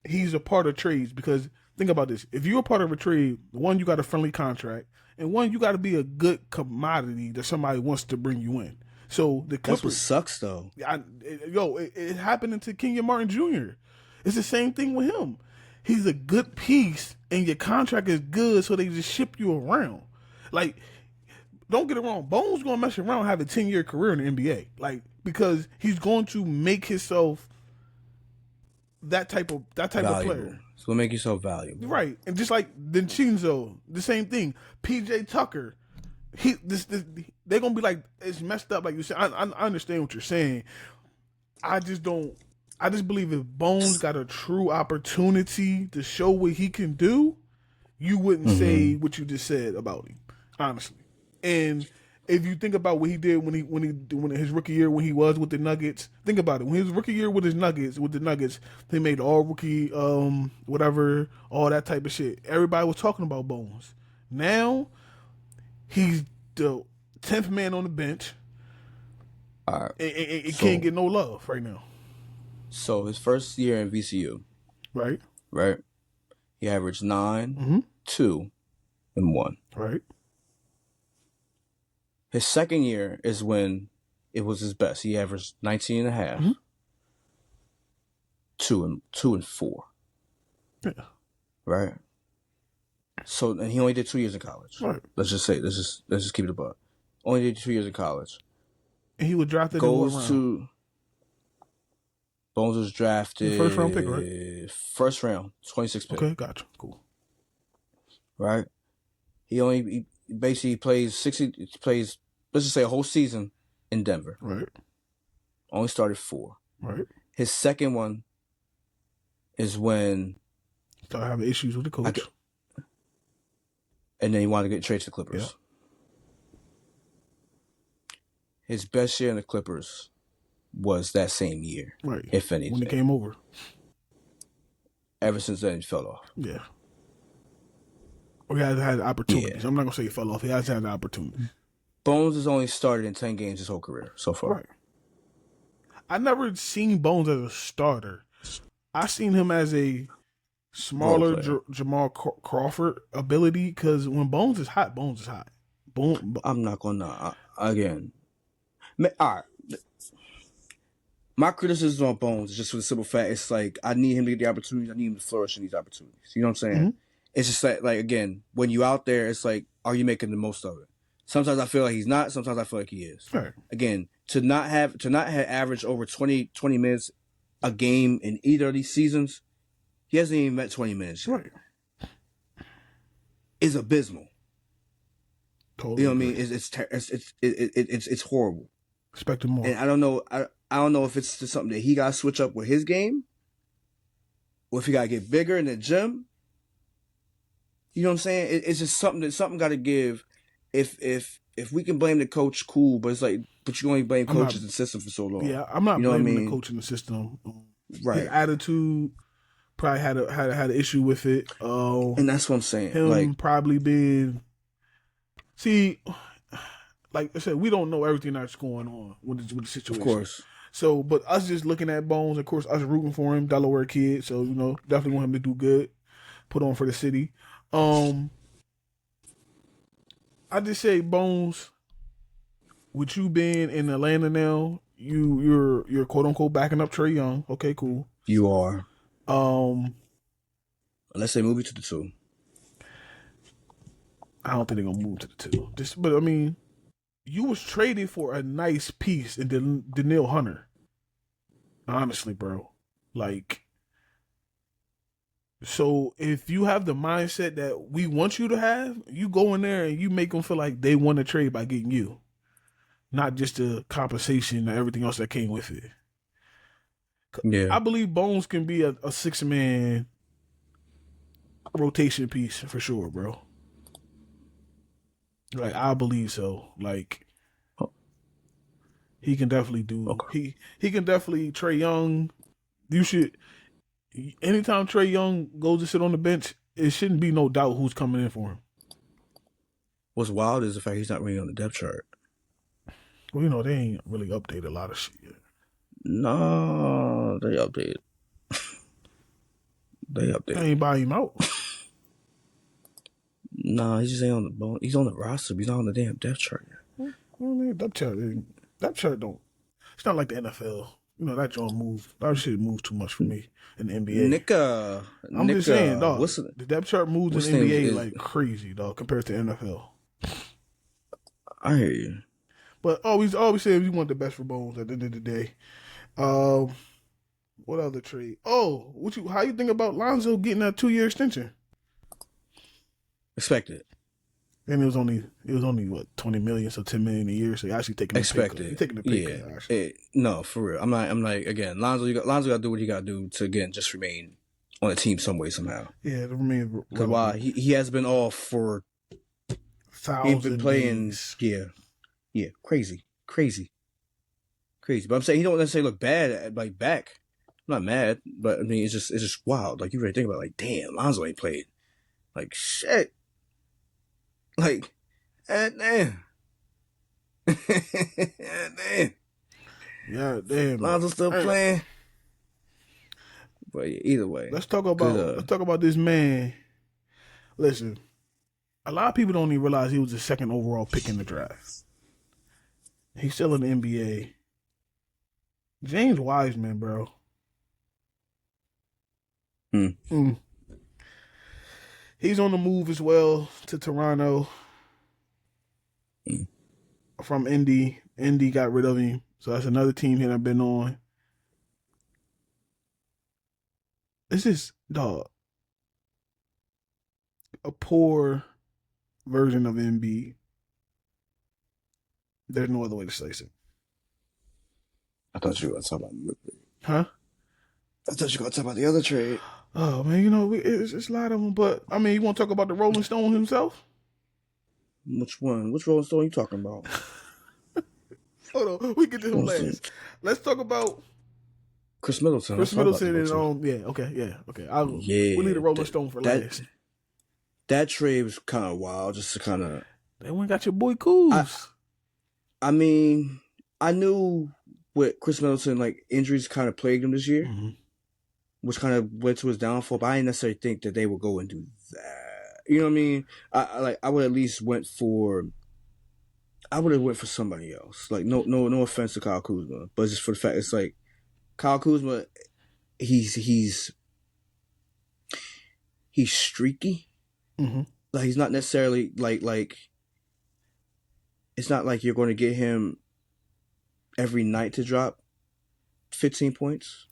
he's a part of trades, because think about this: if you're a part of a trade, one, you got a friendly contract, and one, you got to be a good commodity that somebody wants to bring you in. So the Clippers, that's what sucks, though. It happened to Kenyon Martin Jr. It's the same thing with him. He's a good piece, and your contract is good, so they just ship you around. Like, don't get it wrong. Bones gonna mess around and have a 10-year career in the NBA. Like, because he's going to make himself that type of player. It's gonna make yourself valuable, right? And just like Dončić, the same thing. PJ Tucker, they're gonna be like, it's messed up. Like you said, I understand what you're saying. I just believe if Bones got a true opportunity to show what he can do, you wouldn't say what you just said about him, honestly. And if you think about what he did when his rookie year when he was with the Nuggets, think about it. When his rookie year with the Nuggets, they made all rookie whatever, all that type of shit. Everybody was talking about Bones. Now he's the 10th man on the bench. All right. It can't get no love right now. So his first year in VCU, Right? he averaged 9, 2, and 1. Right. His second year is when it was his best. He averaged 19 and a half, 2 and 4. Yeah. Right. So and he only did 2 years in college. Right. Let's just keep it above. Only did 2 years in college. And he was drafted in what round? Bones was drafted first round pick, right? First round, 26 pick. Okay, gotcha. Cool. Right. He basically plays 60. Plays, let's just say, a whole season in Denver. Right. Only started 4. Right. His second one is when started having issues with the coach, and then he wanted to get traded to the Clippers. Yeah. His best year in the Clippers was that same year, right? If anything, when he came over. Ever since then, he fell off. Yeah. Or he hasn't had opportunities. Yeah. I'm not gonna say he fell off. He hasn't had the opportunity. Bones has only started in 10 games his whole career so far. Right. I never seen Bones as a starter. I seen him as a smaller Jamal Crawford ability because when Bones is hot, Bones is hot. I'm not gonna again. All right. My criticism on Bones is just for the simple fact it's like I need him to get the opportunities. I need him to flourish in these opportunities. You know what I'm saying? Mm-hmm. It's just like again, when you out there, it's like, are you making the most of it? Sometimes I feel like he's not. Sometimes I feel like he is. Right. Again, to not have averaged over 20 minutes a game in either of these seasons, he hasn't even met 20 minutes. Right. Is abysmal. Totally. You know what I mean? It's horrible. Expect more. And I don't know. I don't know if it's just something that he got to switch up with his game, or if he got to get bigger in the gym. You know what I'm saying? It's just something got to give. If we can blame the coach, cool. But it's like, but you only blame coaches and the system for so long. Yeah, I'm not blaming the coach and the system. Right. His attitude probably had an issue with it. And that's what I'm saying. Him probably being. See, like I said, we don't know everything that's going on with the situation. Of course. So, but us just looking at Bones, of course, us rooting for him, Delaware kid. So, definitely want him to do good, put on for the city. I just say, Bones, with you being in Atlanta now, you're quote unquote backing up Trae Young. Okay, cool. You are. Unless they move you to the 2. I don't think they're gonna move to the 2. But I mean, you was traded for a nice piece in Daniil Hunter. Honestly, bro. Like, so if you have the mindset that we want you to have, you go in there and you make them feel like they won the trade by getting you. Not just the compensation and everything else that came with it. Yeah. I believe Bones can be a 6-man rotation piece for sure, bro. Like, I believe so. Like, he can definitely do. Okay. He can definitely. Trae Young. You should. Anytime Trae Young goes to sit on the bench, it shouldn't be no doubt who's coming in for him. What's wild is the fact he's not really on the depth chart. Well, they ain't really updated a lot of shit yet. No, they updated. They ain't buy him out. Nah, he just ain't on the bone. He's on the roster, but he's not on the damn depth chart yet. Well, depth chart don't. It's not like the NFL. That joint move. That shit moves too much for me in the NBA. I'm just saying, dog. The depth chart moves in the NBA like crazy, dog, compared to NFL. I hear you. But always say we want the best for Bones at the end of the day. What other trade? Oh, how you think about Lonzo getting a 2-year extension? Expected. And it was only what, $20 million, so $10 million a year. So you're actually taking expected. Taking the pay cut. Actually. No, for real. I'm like again, Lonzo got to do what he got to do to again just remain on the team some way somehow. Yeah, to remain. Because he has been off for. He's been playing. Yeah. Yeah, crazy. But I'm saying he don't necessarily look bad like back. I'm not mad, but I mean it's just wild. Like you really think about it, like, damn, Lonzo ain't played. Like shit. Like, damn. Damn. Yeah, damn. Lonzo still playing. But yeah, either way. Let's talk about this man. Listen, a lot of people don't even realize he was the second overall pick in the draft. He's still in the NBA. James Wiseman, bro. He's on the move as well to Toronto from Indy. Indy got rid of him, so that's another team here I've been on. This is, dog, a poor version of Embiid. There's no other way to slice it. I thought you were going to talk about Huh? I thought you were going to talk about the other trade. Oh, man, it's a lot of them, but, I mean, you want to talk about the Rolling Stone himself? Which one? Which Rolling Stone are you talking about? Hold on, we get this one last. Let's talk about Chris Middleton. Chris Middleton and okay. We need a Rolling Stone for last. That trade was kind of wild, just to kind of. They went and got your boy Kuz. I mean, I knew with Chris Middleton, like injuries kind of plagued him this year, which kind of went to his downfall. But I didn't necessarily think that they would go and do that. You know what I mean? I would at least went for somebody else. Like no offense to Kyle Kuzma, but just for the fact it's like Kyle Kuzma, he's streaky. Like he's not necessarily like it's not like you're going to get him every night to drop 15 points.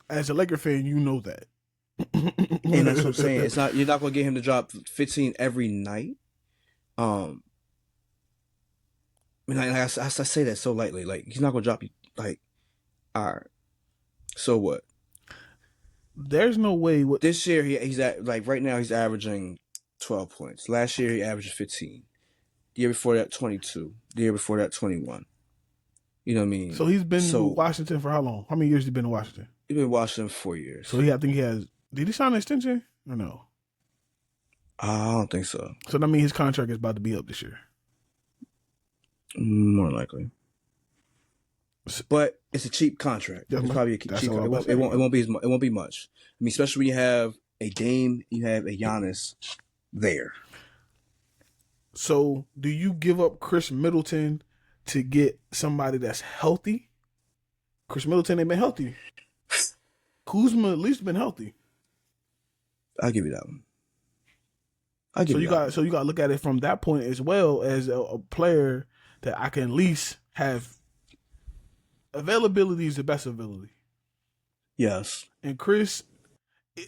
As a Laker fan, you know that. And that's what I'm saying. You're not going to get him to drop 15 every night. I mean, I say that so lightly. Like he's not going to drop you. Like, all right. So what? There's no way. This year he's at like right now he's averaging 12 points. Last year he averaged 15. The year before that 22. The year before that 21. You know what I mean? So he's been in Washington for how long? How many years has he been in Washington? He's been in Washington for 4 years. So I think he has. Did he sign an extension or no? I don't think so. So that means his contract is about to be up this year. More likely. But it's a cheap contract. It's probably a cheap contract. It won't be much. I mean, especially when you have a Dame, you have a Giannis there. So do you give up Chris Middleton to get somebody that's healthy? Chris Middleton ain't been healthy. Kuzma at least been healthy. I'll give you that one. So you got to look at it from that point as well as a player that I can at least have. Availability is the best ability. Yes. And Chris,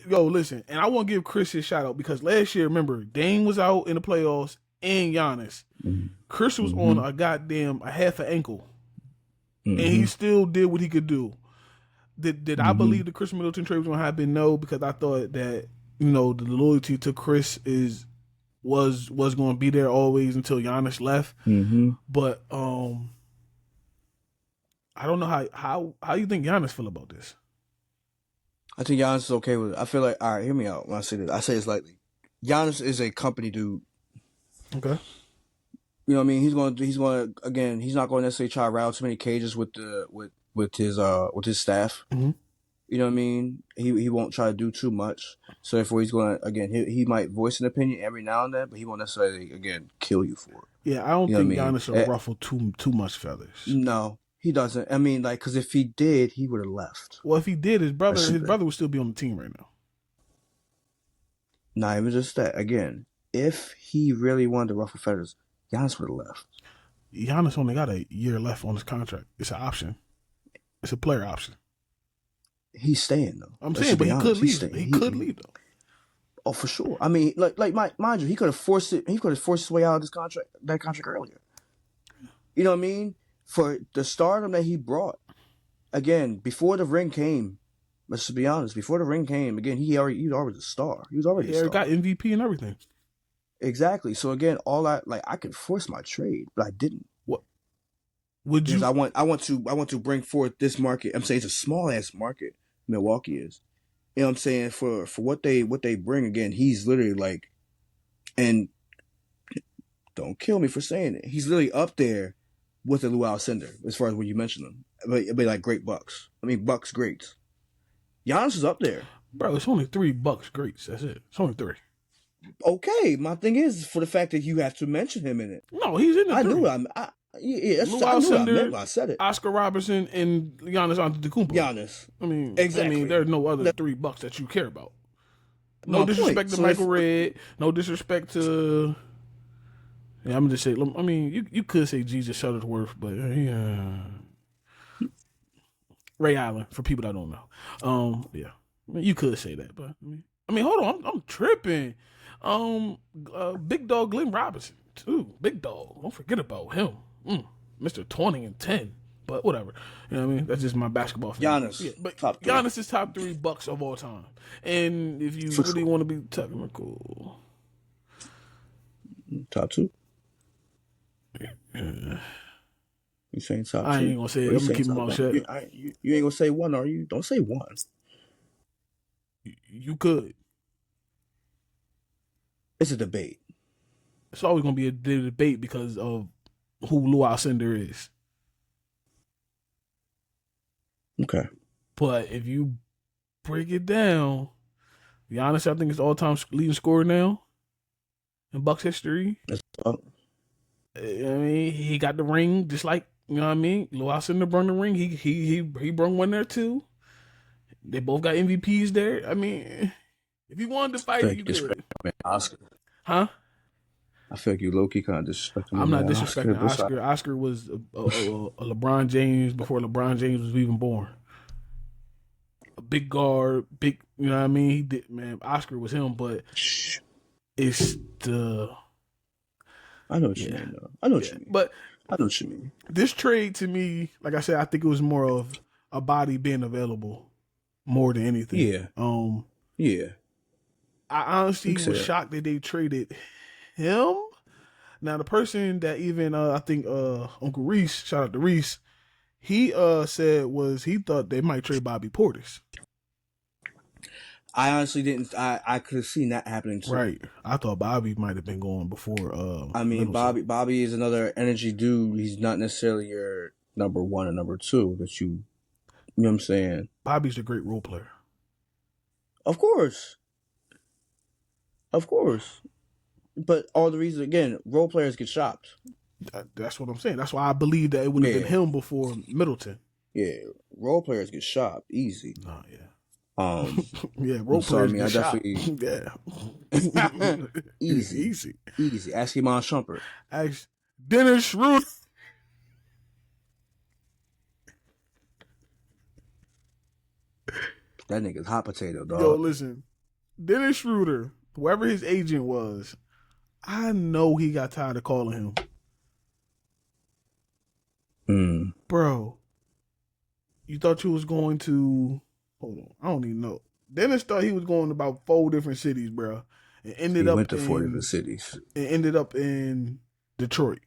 listen, and I want to give Chris his shout out because last year, remember, Dame was out in the playoffs and Giannis. Chris was on a half an ankle. And he still did what he could do. Did I believe the Chris Middleton trade was going to happen? No, because I thought that, the loyalty to Chris was going to be there always until Giannis left. But I don't know how you think Giannis feel about this. I think Giannis is okay with it. I feel like, all right, hear me out when I say this. I say this lightly. Giannis is a company dude. Okay. You know what I mean? He's going to again, he's not going to necessarily try to rattle too many cages with his staff. You know what I mean? He won't try to do too much. So therefore he's going to, again, he might voice an opinion every now and then, but he won't necessarily, again, kill you for it. Yeah, I don't think Giannis will ruffle too much feathers. No. He doesn't. I mean, like, because if he did, he would have left. Well, if he did, his brother would still be on the team right now. Not even just that. Again, if he really wanted to ruffle feathers, Giannis would have left. Giannis only got a year left on his contract. It's an option. It's a player option. He's staying though. I'm saying, but he could leave. He could leave though. Oh, for sure. I mean, like mind you, he could have forced it. He could have forced his way out of that contract earlier. You know what I mean? For the stardom that he brought, again, before the ring came, let's just be honest, before the ring came, again, he was already a star. He was already a star. Got MVP and everything. Exactly. So again, I could force my trade, but I didn't. Would because you? I want to bring forth this market. I'm saying it's a small ass market. Milwaukee is. You know what I'm saying? For what they bring again, he's literally like, and don't kill me for saying it. He's literally up there with the Lou Alcindor as far as when you mention them. But like great Bucks. I mean Bucks greats. Giannis is up there. Bro, it's only $3 greats. That's it. It's only 3. Okay, my thing is for the fact that you have to mention him in it. No, he's in the I 3. knew what I knew what I meant when I said it. Oscar Robertson, and Giannis Antetokounmpo. Giannis. I mean, Exactly. there's no other $3 that you care about. No My disrespect point. to So Michael Redd. No disrespect to. Yeah, I'm just saying. I mean, you could say Jesus Shuttlesworth, but yeah, Ray Allen for people that don't know. Yeah, I mean, you could say that, but I mean, hold on, I'm tripping. Big dog Glenn Robinson too. Big dog. Don't forget about him. Mr. 20 and 10. But whatever. You know what I mean? That's just my basketball fan. Giannis. Yeah, but top 3. Giannis is top $3 of all time. And if you really want to be technical. Top 2? Yeah. You saying top 2? I ain't gonna say it. I'm gonna keep my mouth shut. You ain't gonna say 1, are you? Don't say 1. You could. It's a debate. It's always gonna be a debate because of who Lou Alcindor is. Okay. But if you break it down, Giannis, I think, is all-time leading scorer now in Bucks history. I mean, he got the ring just like, you know what I mean? Lou Alcindor brought the ring. He brought one there too. They both got MVPs there. I mean, if you wanted to fight, you could. Oscar. Huh? I feel like you low-key kind of disrespecting I'm not disrespecting Oscar. Oscar was a LeBron James before LeBron James was even born. A big guard, you know what I mean? He did, man. Oscar was him, but it's the. I know what you mean, though. I know what you mean. But I know what you mean. This trade, to me, like I said, I think it was more of a body being available more than anything. Yeah. Yeah. I honestly was shocked that they traded him. Now the person that even I think Uncle Reese, shout out to Reese, he said was he thought they might trade Bobby Portis. I honestly didn't. I could have seen that happening too. Right. I thought Bobby might have been going before. I mean, Middleton. Bobby is another energy dude. He's not necessarily your number 1 or number 2 that you know what I'm saying. Bobby's a great role player. Of course. But all the reasons, again, role players get shopped. That's what I'm saying. That's why I believe that it would have been him before Middleton. Yeah, role players get shopped easy. Oh yeah. Yeah, role players get shopped. Yeah. Easy. Ask him on Shumpert. Ask Dennis Schroeder. That nigga's hot potato, dog. Yo, listen. Dennis Schroeder, whoever his agent was, I know he got tired of calling him. Bro, you thought you was going to... Hold on. I don't even know. Dennis thought he was going to about 4 different cities, bro. And he went to 4 different cities. And ended up in Detroit.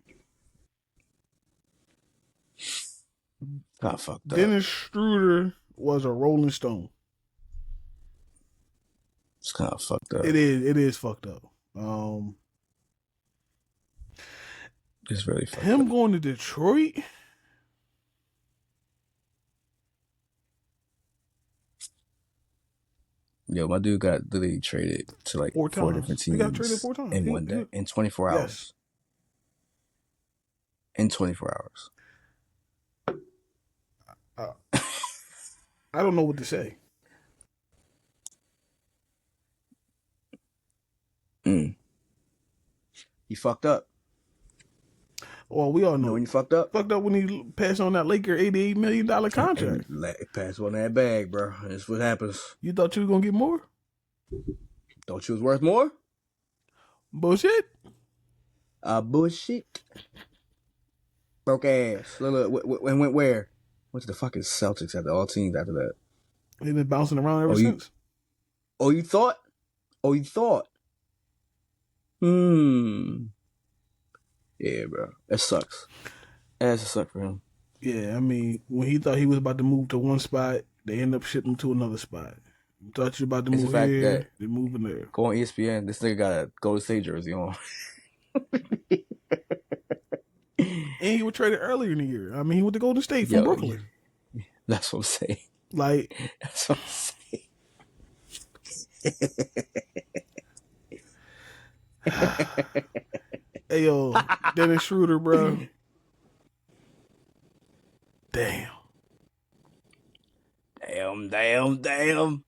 Got fucked up. Dennis Schroeder was a Rolling Stone. It's kind of fucked up. It is fucked up. It's really fucked up. Him going to Detroit? Yo, my dude got literally traded to like 4 different teams. He got traded 4 times. In one day. In 24 hours. In 24 hours. I don't know what to say. He fucked up. Well, we all know when you fucked up. Fucked up when he passed on that Laker $88 million contract. Passed on that bag, bro. That's what happens. You thought you was gonna get more? Thought you was worth more? Bullshit. Bullshit. Broke ass. Look, and went where? Went to the fucking Celtics after all teams after that. They've been bouncing around ever since. You thought? Yeah, bro. That sucks. That sucks for him. Yeah, I mean, when he thought he was about to move to one spot, they end up shipping him to another spot. You thought you about to It's the move fact here, that they're moving there. go on ESPN, this nigga got a Golden State jersey on. And he was traded earlier in the year. I mean, he went to Golden State from Yo, Brooklyn. that's what I'm saying. Like, That's what I'm saying. hey, yo, Dennis Schroeder, bro. Damn. Damn.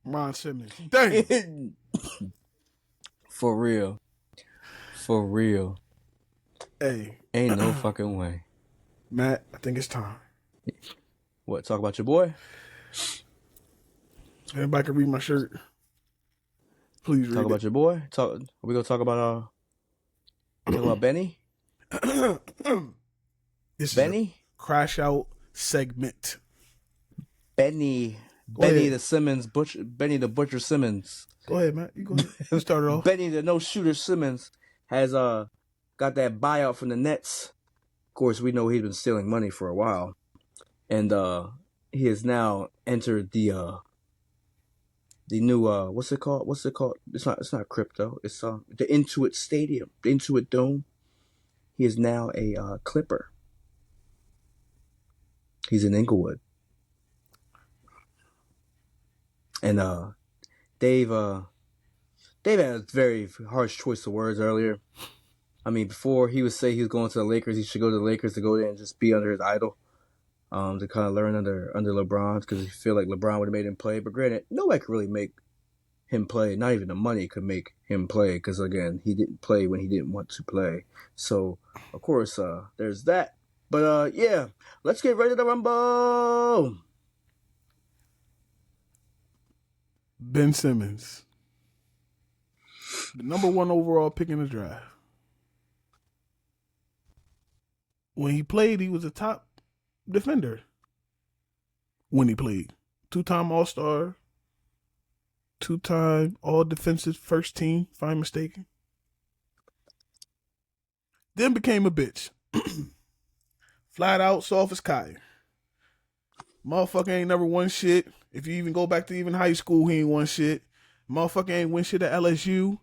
Ron Simmons. Damn. For real. Hey, Ain't no fucking way. Matt, I think it's time. What, talk about your boy? Everybody can read my shirt. Please read Talk about your boy? Are we gonna talk about Benny? This is Benny? a crash out segment. Benny ahead. the Simmons, Benny the Butcher Simmons. Go ahead, Matt. You go ahead. You start it off. Benny the no shooter Simmons has got that buyout from the Nets. Of course, we know he's been stealing money for a while, and he has now entered the new what's it called? It's not crypto. It's the Intuit Stadium, the Intuit Dome. He is now a Clipper. He's in Inglewood. And Dave had a very harsh choice of words earlier. I mean, before he would say he was going to the Lakers, he should go to the Lakers to go there and just be under his idol, to kind of learn under LeBron, because he feel like LeBron would have made him play. But granted, nobody could really make him play. Not even the money could make him play, because again, he didn't play when he didn't want to play. So of course, there's that. But yeah, let's get ready to rumble. Ben Simmons, the number 1 overall pick in the draft. When he played, he was a top defender. When he played, 2-time All-Star, 2-time All-Defensive First Team, if I'm mistaken. Then became a bitch. Flat out, soft as cotton. Motherfucker ain't never won shit. If you even go back to even high school, he ain't won shit. Motherfucker ain't win shit at LSU.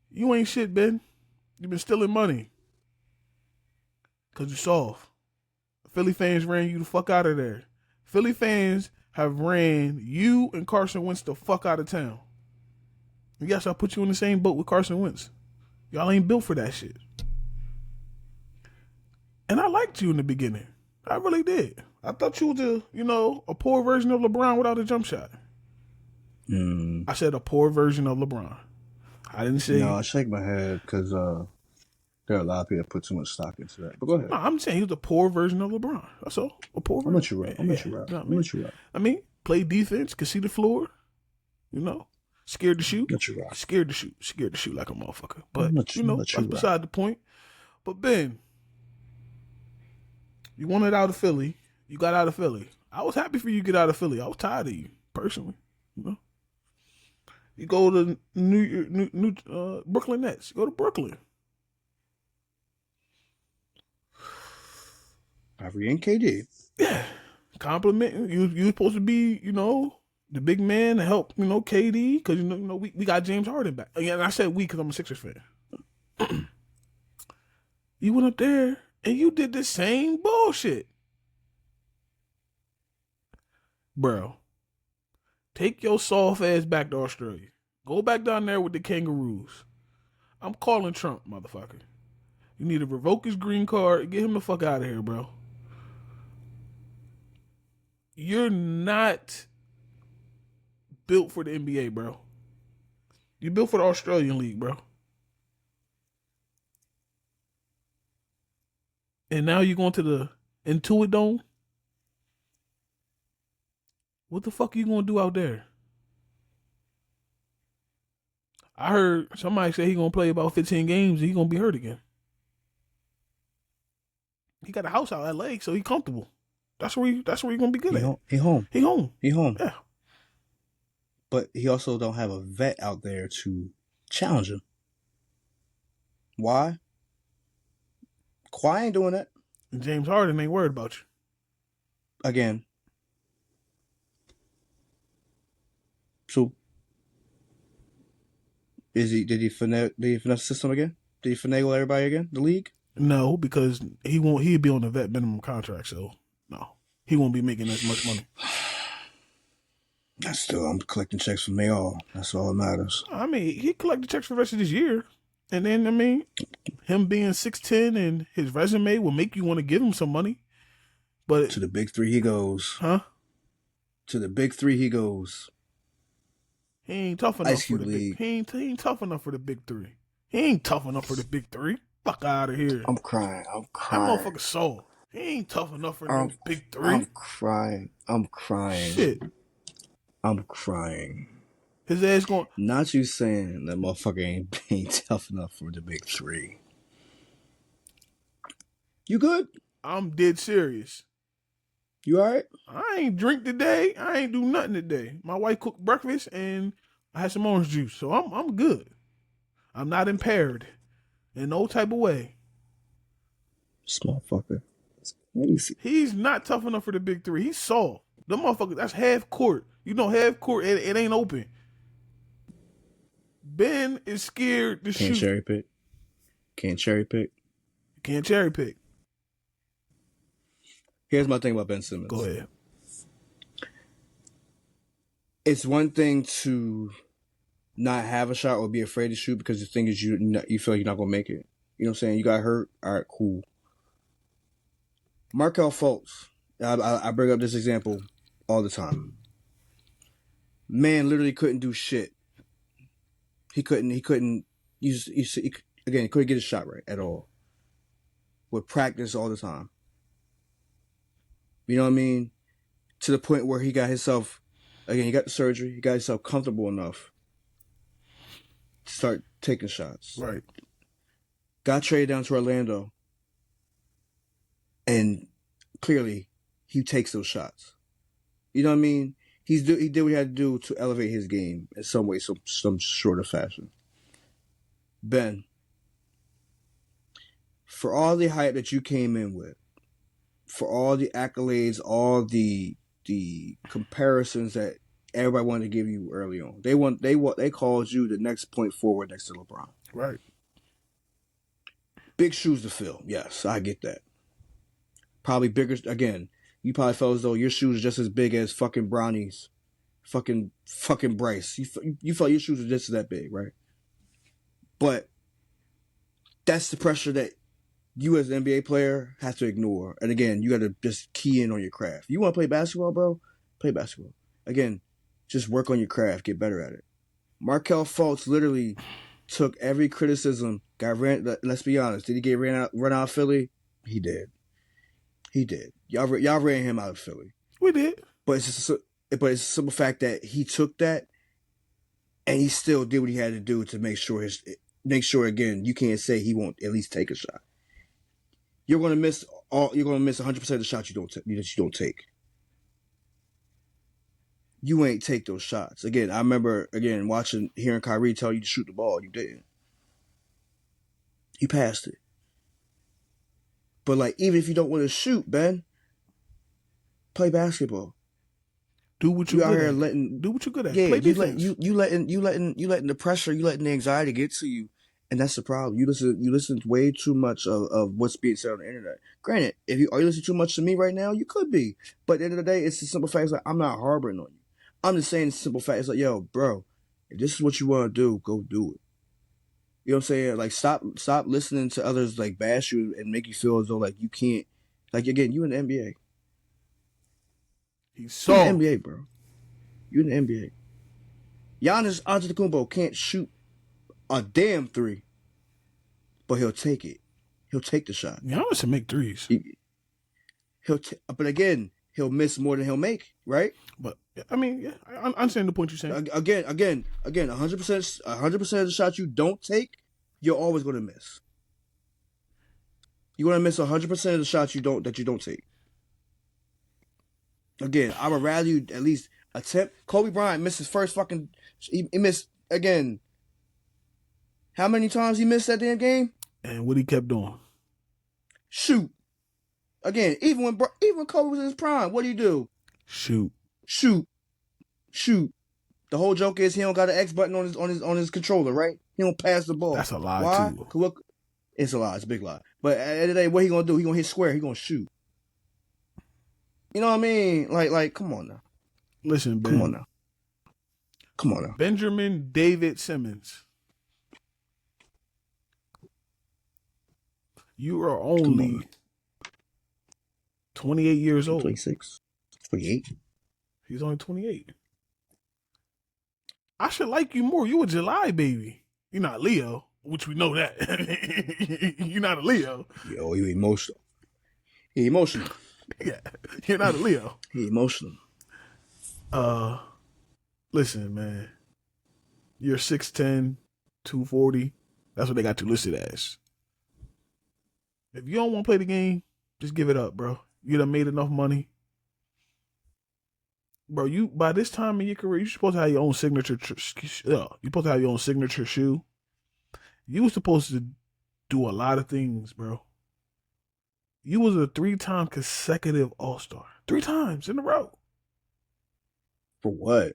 You ain't shit, Ben. You been stealing money. Because you soft. Philly fans ran you the fuck out of there. Philly fans have ran you and Carson Wentz the fuck out of town. And yes, I put you in the same boat with Carson Wentz. Y'all ain't built for that shit. And I liked you in the beginning. I really did. I thought you was a poor version of LeBron without a jump shot. I said a poor version of LeBron. I didn't say... No, I shake my head because there are a lot of people that put too much stock into that. But go ahead. No, I'm saying he was a poor version of LeBron. That's all. A poor version. I'm let you right. I'm let you right. You know I'm let you right. I mean, play defense, could see the floor. Scared to shoot. Let you right. Scared to shoot like a motherfucker. But, let you that's right. beside the point. But, Ben, you wanted out of Philly. You got out of Philly. I was happy for you to get out of Philly. I was tired of you, personally. You go to Brooklyn Nets. You go to Brooklyn. Kyrie and KD. Yeah. Complimenting. You supposed to be, the big man to help, KD, because, we got James Harden back. And I said we because I'm a Sixers fan. You went up there and you did the same bullshit. Bro, take your soft ass back to Australia. Go back down there with the kangaroos. I'm calling Trump, motherfucker. You need to revoke his green card and get him the fuck out of here, bro. You're not built for the NBA, bro. You're built for the Australian League, bro. And now you're going to the Intuit Dome? What the fuck are you going to do out there? I heard somebody say he going to play about 15 games and he going to be hurt again. He got a house out in LA, so he comfortable. That's where he going to be good at. He home. He home. Yeah. But he also don't have a vet out there to challenge him. Why? Kawhi ain't doing that. And James Harden ain't worried about you. Again. So, did he finesse the system again? Did he finagle everybody again? The league? No, because he'd be on a vet minimum contract, so no. He won't be making as much money. I'm collecting checks from they all. That's all that matters. I mean, he collected checks for the rest of this year. And then, I mean, him being 6'10" and his resume will make you want to give him some money. But to the big three he goes. Huh? To the big three he goes. He ain't tough enough Ice for Cube the League. big. He ain't tough enough for the big three. He ain't tough enough for the big three. Fuck out of here. I'm crying. That motherfucker soul. He ain't tough enough for no big three. I'm crying. Shit. I'm crying. His ass going. Not you saying that motherfucker ain't tough enough for the big three. You good? I'm dead serious. You alright? I ain't drink today. I ain't do nothing today. My wife cooked breakfast and I had some orange juice, so I'm good. I'm not impaired in no type of way. This motherfucker. It's crazy. He's not tough enough for the big three. He's soft. The motherfucker, that's half court. You know, half court, it ain't open. Ben is scared to shoot. Can't cherry pick. Can't cherry pick. Here's my thing about Ben Simmons. Go ahead. It's one thing to not have a shot or be afraid to shoot because the thing is you feel like you're not going to make it. You know what I'm saying? You got hurt. All right, cool. Markelle Fultz. I bring up this example all the time. Man literally couldn't do shit. He couldn't again, he couldn't get his shot right at all. Would practice all the time. You know what I mean? To the point where he got himself, again, he got the surgery, he got himself comfortable enough to start taking shots. Right. Got traded down to Orlando. And clearly, he takes those shots. You know what I mean? He did what he had to do to elevate his game in some way, some sort of fashion. Ben, for all the hype that you came in with, for all the accolades, all the comparisons that everybody wanted to give you early on, they called you the next point forward next to LeBron. Right. Big shoes to fill. Yes, I get that. Probably bigger. Again, you probably felt as though your shoes are just as big as fucking Brownie's, fucking Bryce. You felt your shoes were just that big, right? But that's the pressure that you as an NBA player have to ignore. And again, you got to just key in on your craft. You want to play basketball, bro? Play basketball. Again, just work on your craft. Get better at it. Markelle Fultz literally took every criticism. Let's be honest. Did he get run out of Philly? He did. Y'all ran him out of Philly. We did. But it's a simple fact that he took that and he still did what he had to do to make sure again, you can't say he won't at least take a shot. You're going to miss 100% of the shots you don't take. You ain't take those shots. Again, I remember hearing Kyrie tell you to shoot the ball. You didn't. You passed it. But like, even if you don't want to shoot, Ben, play basketball. Do what you're good at. Do what you're good at. Yeah, play defense. you letting the pressure, you letting the anxiety get to you, and that's the problem. You listen way too much of what's being said on the internet. Granted, are you listening too much to me right now? You could be, but at the end of the day, it's the simple fact. It's like I'm not harboring on you. I'm just saying the simple fact. It's like, yo, bro, if this is what you want to do, go do it. You know what I'm saying? Like, stop listening to others like bash you and make you feel as though like you can't. Like, again, you in the NBA. You're in the NBA, bro. You in the NBA. Giannis Antetokounmpo can't shoot a damn three, but he'll take it. He'll take the shot. Giannis will make threes. But again, he'll miss more than he'll make, right? But I mean, yeah, I understand the point you're saying. Again, 100% of the shots you don't take, you're always going to miss. You're going to miss 100% of the shots you don't take. Again, I would rather you at least attempt. Kobe Bryant missed his first fucking. He missed again. How many times he missed that damn game? And what he kept doing. Shoot. Again, even when Kobe was in his prime, what do? Shoot. Shoot. The whole joke is he don't got an X button on his controller, right? He don't pass the ball. That's a lie Why? too. It's a lie. It's a big lie. But at the end of the day, what he gonna do? He gonna hit square. He gonna shoot. You know what I mean? Like, come on now. Listen, Ben. Come on now. Benjamin David Simmons. You are only 28 years old. 26. 28. He's only 28. I should like you more. You a July baby. You're not Leo, which we know that. You're not a Leo. Yo, you emotional. He emotional. Yeah, you're not a Leo. He emotional. Listen, man. You're 6'10", 240. That's what they got you listed as. If you don't want to play the game, just give it up, bro. You done made enough money. Bro, you by this time in your career, you're supposed to have your own signature. You're supposed to have your own signature shoe. You were supposed to do a lot of things, bro. You was a 3-time consecutive All-Star. 3 times in a row. For what?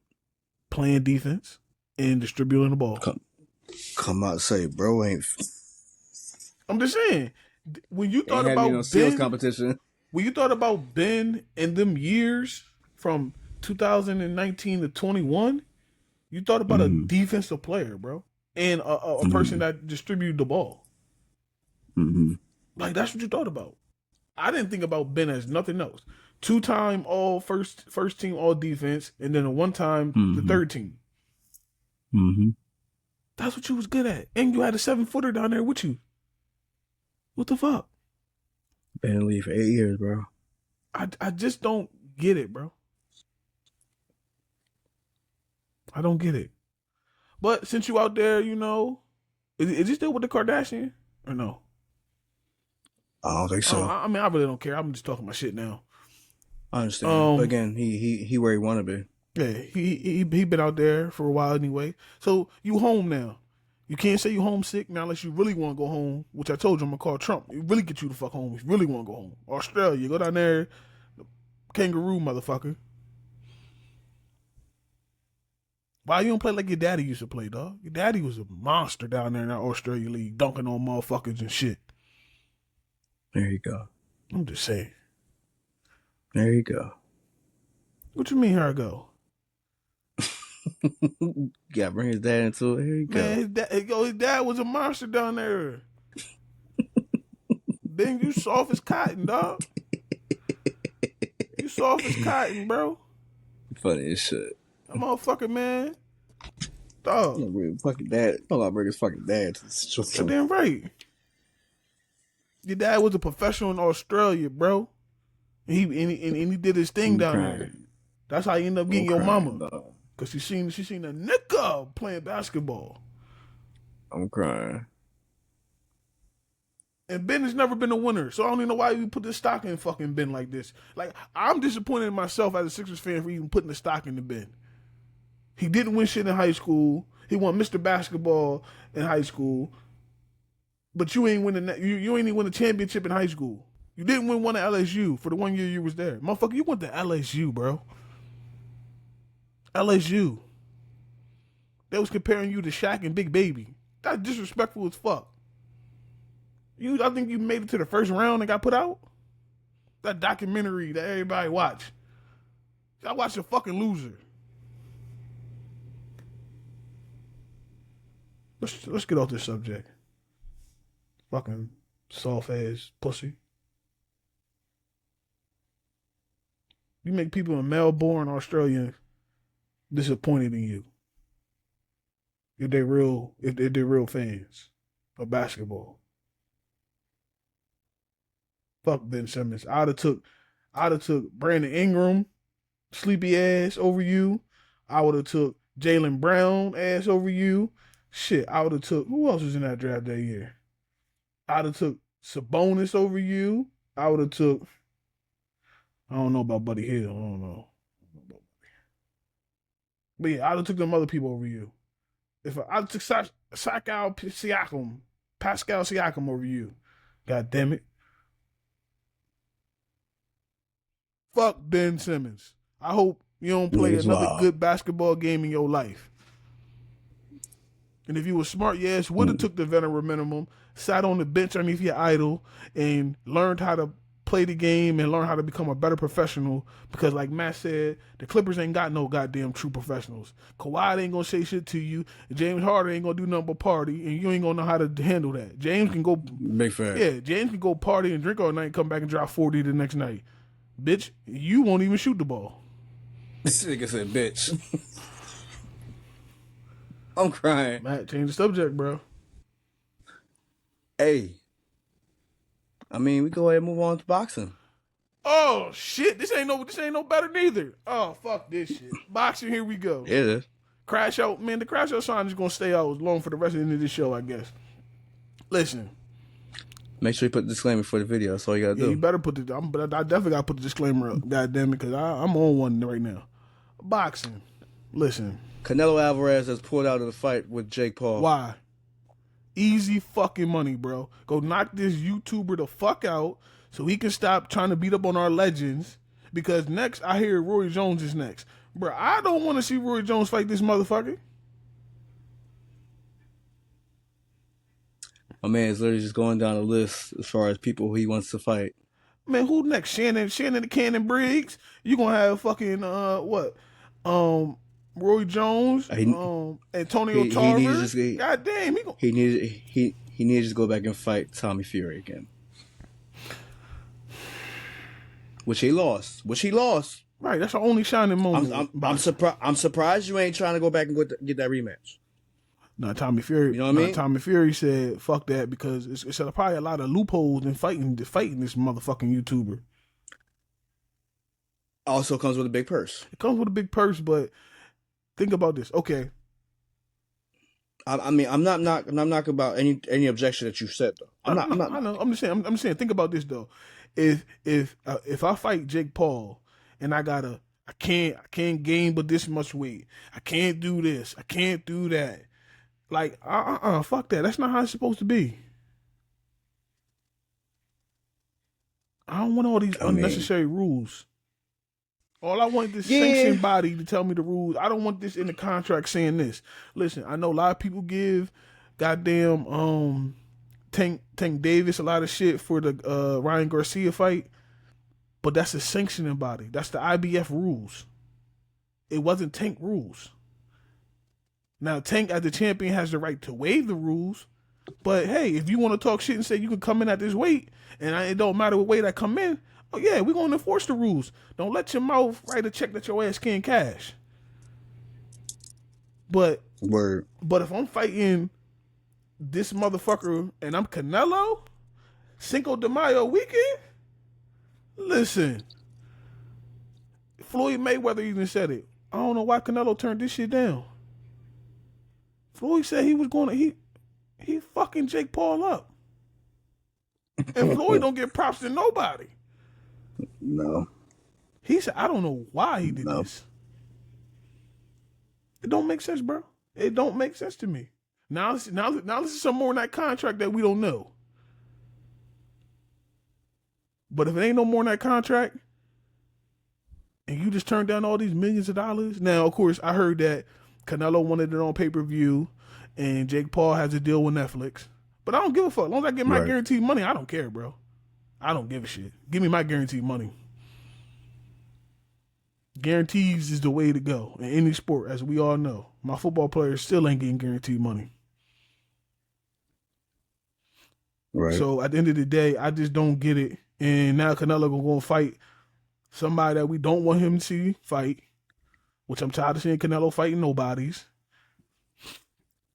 Playing defense and distributing the ball. Come out and say, bro, ain't. I'm just saying, when you thought about sales competition, when you thought about Ben and them years from 2019 to 21, you thought about a defensive player, bro, and a person that distributed the ball. Like, that's what you thought about. I didn't think about Ben as nothing else. 2-time all first team all defense, and then a 1-time the third team. That's what you was good at, and you had a 7-footer down there with you. What the fuck? Been in the league for 8 years, bro. I just don't get it, bro. I don't get it. But since you out there, you know, is he still with the Kardashian or no? I don't think so. I mean, I really don't care. I'm just talking my shit now. I understand. But again, he where he want to be. Yeah, he been out there for a while anyway. So you home now. You can't say you homesick now unless you really want to go home, which I told you I'm going to call Trump. It really get you the fuck home if you really want to go home. Australia, go down there, kangaroo motherfucker. Why you don't play like your daddy used to play, dog? Your daddy was a monster down there in that Australia league, dunking on motherfuckers and shit. There you go. I'm just saying. There you go. What you mean, here I go? Yeah, bring his dad into it. Here you go. Man, his dad was a monster down there. Ben, you soft as cotton, dog. You soft as cotton, bro. Funny as shit. That motherfucker, man. Dog. I'm bring fucking dad. I'm gonna bring his fucking dad to the show. You're damn right. Your dad was a professional in Australia, bro. And he did his thing down there. That's how you end up getting your mama. Cause she seen a nigga playing basketball. I'm crying. And Ben has never been a winner, so I don't even know why you put this stock in fucking Ben like this. Like, I'm disappointed in myself as a Sixers fan for even putting the stock into Ben. He didn't win shit in high school. He won Mr. Basketball in high school. But you ain't winning that. You ain't even win a championship in high school. You didn't win one at LSU for the 1 year you was there. Motherfucker, you went to LSU, bro. LSU. They was comparing you to Shaq and Big Baby. That's disrespectful as fuck. I think you made it to the first round and got put out? That documentary that everybody watch. I watched a fucking loser. Let's get off this subject. Fucking soft ass pussy. You make people in Melbourne, Australia, disappointed in you. If they're real fans of basketball. Fuck Ben Simmons. I'd have took Brandon Ingram, sleepy ass over you. I would have took Jaylen Brown ass over you. Shit, I would have took, who else was in that draft that year? I'd have took Sabonis over you. I would have took, I don't know about Buddy Hill. I don't know. But yeah, I'd have took them other people over you. If I took Pascal Siakam over you. God damn it. fuck Ben Simmons. I hope you don't play Niggas another wild. good basketball game in your life. And if you were smart, your ass would have took the veteran minimum, sat on the bench underneath your idol, and learned how to play the game and learn how to become a better professional. Because like Matt said, the Clippers ain't got no goddamn true professionals. Kawhi ain't gonna say shit to you. James Harden ain't gonna do nothing but party, and you ain't gonna know how to handle that. James can go, Big fact. yeah, James can go party and drink all night, and come back and drop 40 the next night. Bitch, you won't even shoot the ball. This nigga said, bitch. I'm crying. Matt, change the subject, bro. Hey. I mean, we go ahead and move on to boxing. Oh shit, this ain't no better neither. Oh fuck this shit. Boxing, here we go. It is. Crash out, man. The crash out sign is gonna stay out long for the rest of this show, I guess. Listen, Make sure you put the disclaimer for the video. That's all you gotta yeah, do. you better put but I definitely gotta put the disclaimer up. God damn it, because I'm on one right now. Boxing. Listen, Canelo Alvarez has pulled out of the fight with Jake Paul. why? Easy fucking money, bro. Go knock this YouTuber the fuck out so he can stop trying to beat up on our legends. Because next, I hear Roy Jones is next. Bro, I don't want to see Roy Jones fight this motherfucker. My man is literally just going down a list as far as people he wants to fight. Man, who next? Shannon the Cannon Briggs? You gonna have fucking what? Roy Jones, Antonio Tarver. God damn, he needed to just go back and fight Tommy Fury again. Which he lost. Right, that's the only shining moment. I'm surprised you ain't trying to go back and get that rematch. No, Tommy Fury. You know what I mean? Tommy Fury said, "Fuck that," because it's probably a lot of loopholes in fighting this motherfucking YouTuber. Also comes with a big purse. It comes with a big purse, but think about this. Okay, I mean, I'm not about any objection that you said though. I know. I'm just saying. Think about this though. If I fight Jake Paul and I can't gain but this much weight. I can't do this. I can't do that. Like, fuck that. That's not how it's supposed to be. I don't want all these unnecessary rules. All I want is this sanctioned body to tell me the rules. I don't want this in the contract saying this. Listen, I know a lot of people give goddamn Tank Davis a lot of shit for the Ryan Garcia fight, but that's a sanctioning body. That's the IBF rules. It wasn't Tank rules. Now, Tank, as the champion, has the right to waive the rules. But, hey, if you want to talk shit and say you can come in at this weight, and it don't matter what weight I come in, oh, yeah, we're going to enforce the rules. Don't let your mouth write a check that your ass can't cash. But if I'm fighting this motherfucker and I'm Canelo, Cinco de Mayo weekend, listen, Floyd Mayweather even said it. I don't know why Canelo turned this shit down. Floyd said he was going to, he fucking Jake Paul up. And Floyd don't get props to nobody. No. He said, I don't know why he did this. It don't make sense, bro. It don't make sense to me. Now this is some more in that contract that we don't know. But if it ain't no more in that contract, and you just turn down all these millions of dollars. Now, of course, I heard that Canelo wanted it on pay-per-view, and Jake Paul has a deal with Netflix. But I don't give a fuck. As long as I get my guaranteed money, I don't care, bro. I don't give a shit. Give me my guaranteed money. Guarantees is the way to go in any sport, as we all know. My football players still ain't getting guaranteed money. Right. So at the end of the day, I just don't get it. And now Canelo gonna fight somebody that we don't want him to see fight, which I'm tired of seeing Canelo fighting nobodies.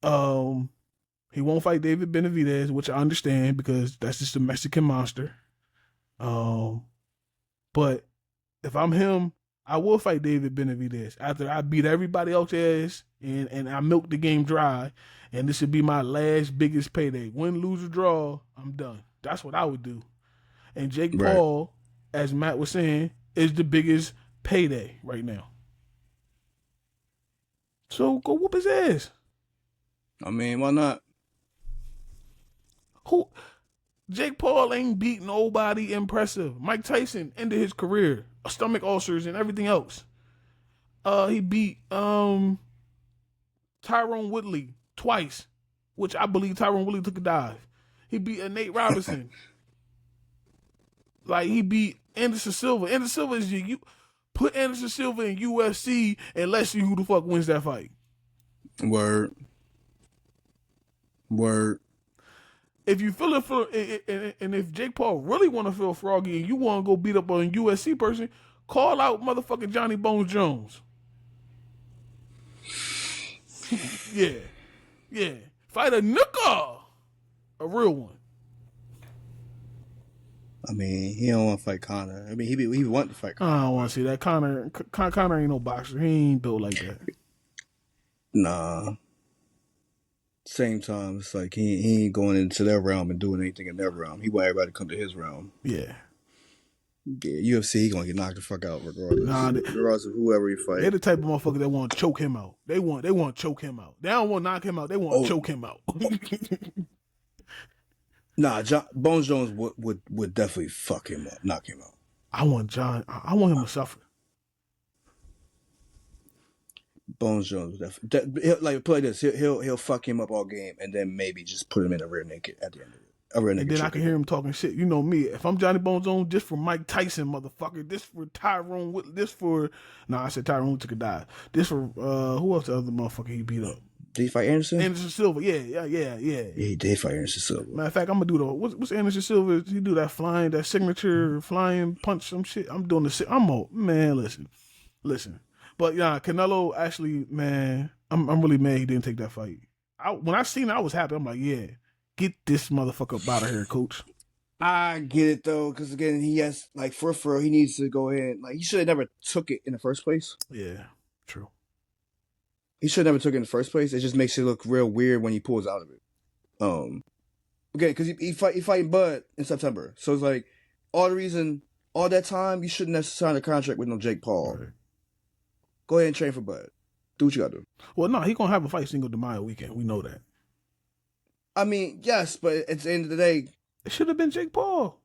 He won't fight David Benavidez, which I understand because that's just a Mexican monster. But if I'm him, I will fight David Benavidez after I beat everybody else's ass and I milk the game dry. And this would be my last biggest payday. Win, lose, or draw, I'm done. That's what I would do. And Jake Paul, as Matt was saying, is the biggest payday right now. So go whoop his ass. I mean, why not? Jake Paul ain't beat nobody impressive. Mike Tyson ended his career, stomach ulcers and everything else. He beat Tyrone Woodley twice, which I believe Tyrone Woodley took a dive. He beat Nate Robinson. Like, he beat Anderson Silva. Anderson Silva is you put Anderson Silva in UFC and let's see who the fuck wins that fight. Word. If you feel it for, and if Jake Paul really want to feel froggy and you want to go beat up on a USC person, call out motherfucking Johnny Bones Jones. Yeah. Fight a Nuka, a real one. I mean, he don't want to fight Conor. I mean, he want to fight Conor. I don't want to see that. Conor ain't no boxer. He ain't built like that. Nah. Same time, it's like he ain't going into their realm and doing anything in their realm. He want everybody to come to his realm. Yeah. Yeah, UFC, he gonna get knocked the fuck out regardless. Regardless of whoever he fight. They're the type of motherfucker that want to choke him out. They want to choke him out. They don't want to knock him out. They want to choke him out. Nah, Bones Jones would definitely fuck him up, knock him out. I want him to suffer. Bones Jones definitely like play this. He'll fuck him up all game and then maybe just put him in a rear naked at the end of it. And then I can hear him talking shit. You know me. If I'm Johnny Bones Jones, this for Mike Tyson, motherfucker. This for Tyrone. I said Tyrone took a dive. This for who else? The other motherfucker he beat up. Did he fight Anderson? Anderson Silva. Yeah. He did fight Anderson Silva. Matter of fact, I'm gonna do what's Anderson Silva? He do that signature flying punch, some shit. I'm doing listen. But yeah, Canelo actually, man, I'm really mad he didn't take that fight. When I seen it, I was happy. I'm like, yeah, get this motherfucker up out of here, coach. I get it though, because again, he has like for he needs to go ahead. Like he should have never took it in the first place. Yeah, true. He should have never took it in the first place. It just makes it look real weird when he pulls out of it. Again, because he fighting Bud in September, so it's like all that time you shouldn't have signed a contract with no Jake Paul. Right. Go ahead and train for Bud. Do what you gotta do. Well, no, he gonna have a fight Cinco de Mayo weekend. We know that. I mean, yes, but at the end of the day, it should have been Jake Paul.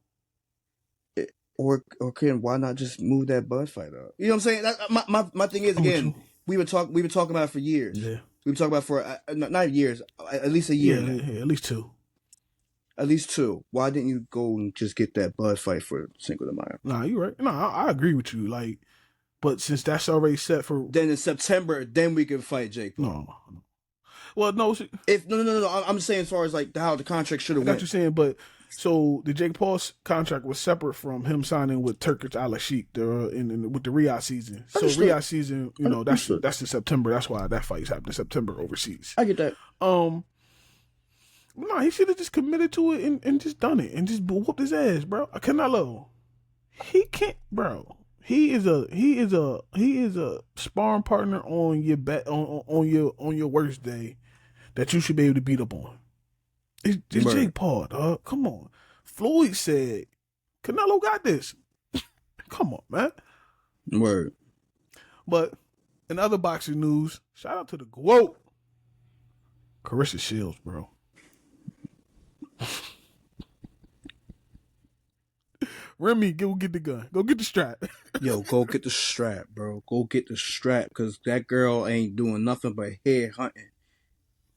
Or why not just move that Bud fight up? You know what I'm saying? My thing is, again, we've been talking about it for years. Yeah. We've been talking about it for not years, at least a year. Yeah, at least two. At least two. Why didn't you go and just get that Bud fight for Cinco de Mayo? Nah, you're right. No, I agree with you. Like, but since that's already set for, then in September, then we can fight Jake Paul. No. Well, no. No. I'm saying as far as like how the contract should have went. What you're saying, but so the Jake Paul's contract was separate from him signing with Turkish Al-Sheikh with the Riyadh season. So Riyadh season, that's in September. That's why that fight's happening in September overseas. I get that. No, he should have just committed to it and just done it and just whooped his ass, bro. Canelo, he can't, bro. He is a sparring partner on your on your worst day that you should be able to beat up on. It's Jake Paul, dog. Come on. Floyd said, Canelo got this. Come on, man. Word. But in other boxing news, shout out to the GOAT, Carissa Shields, bro. Remy, go get the gun. Go get the strap. Yo, go get the strap, bro. Go get the strap, because that girl ain't doing nothing but head hunting.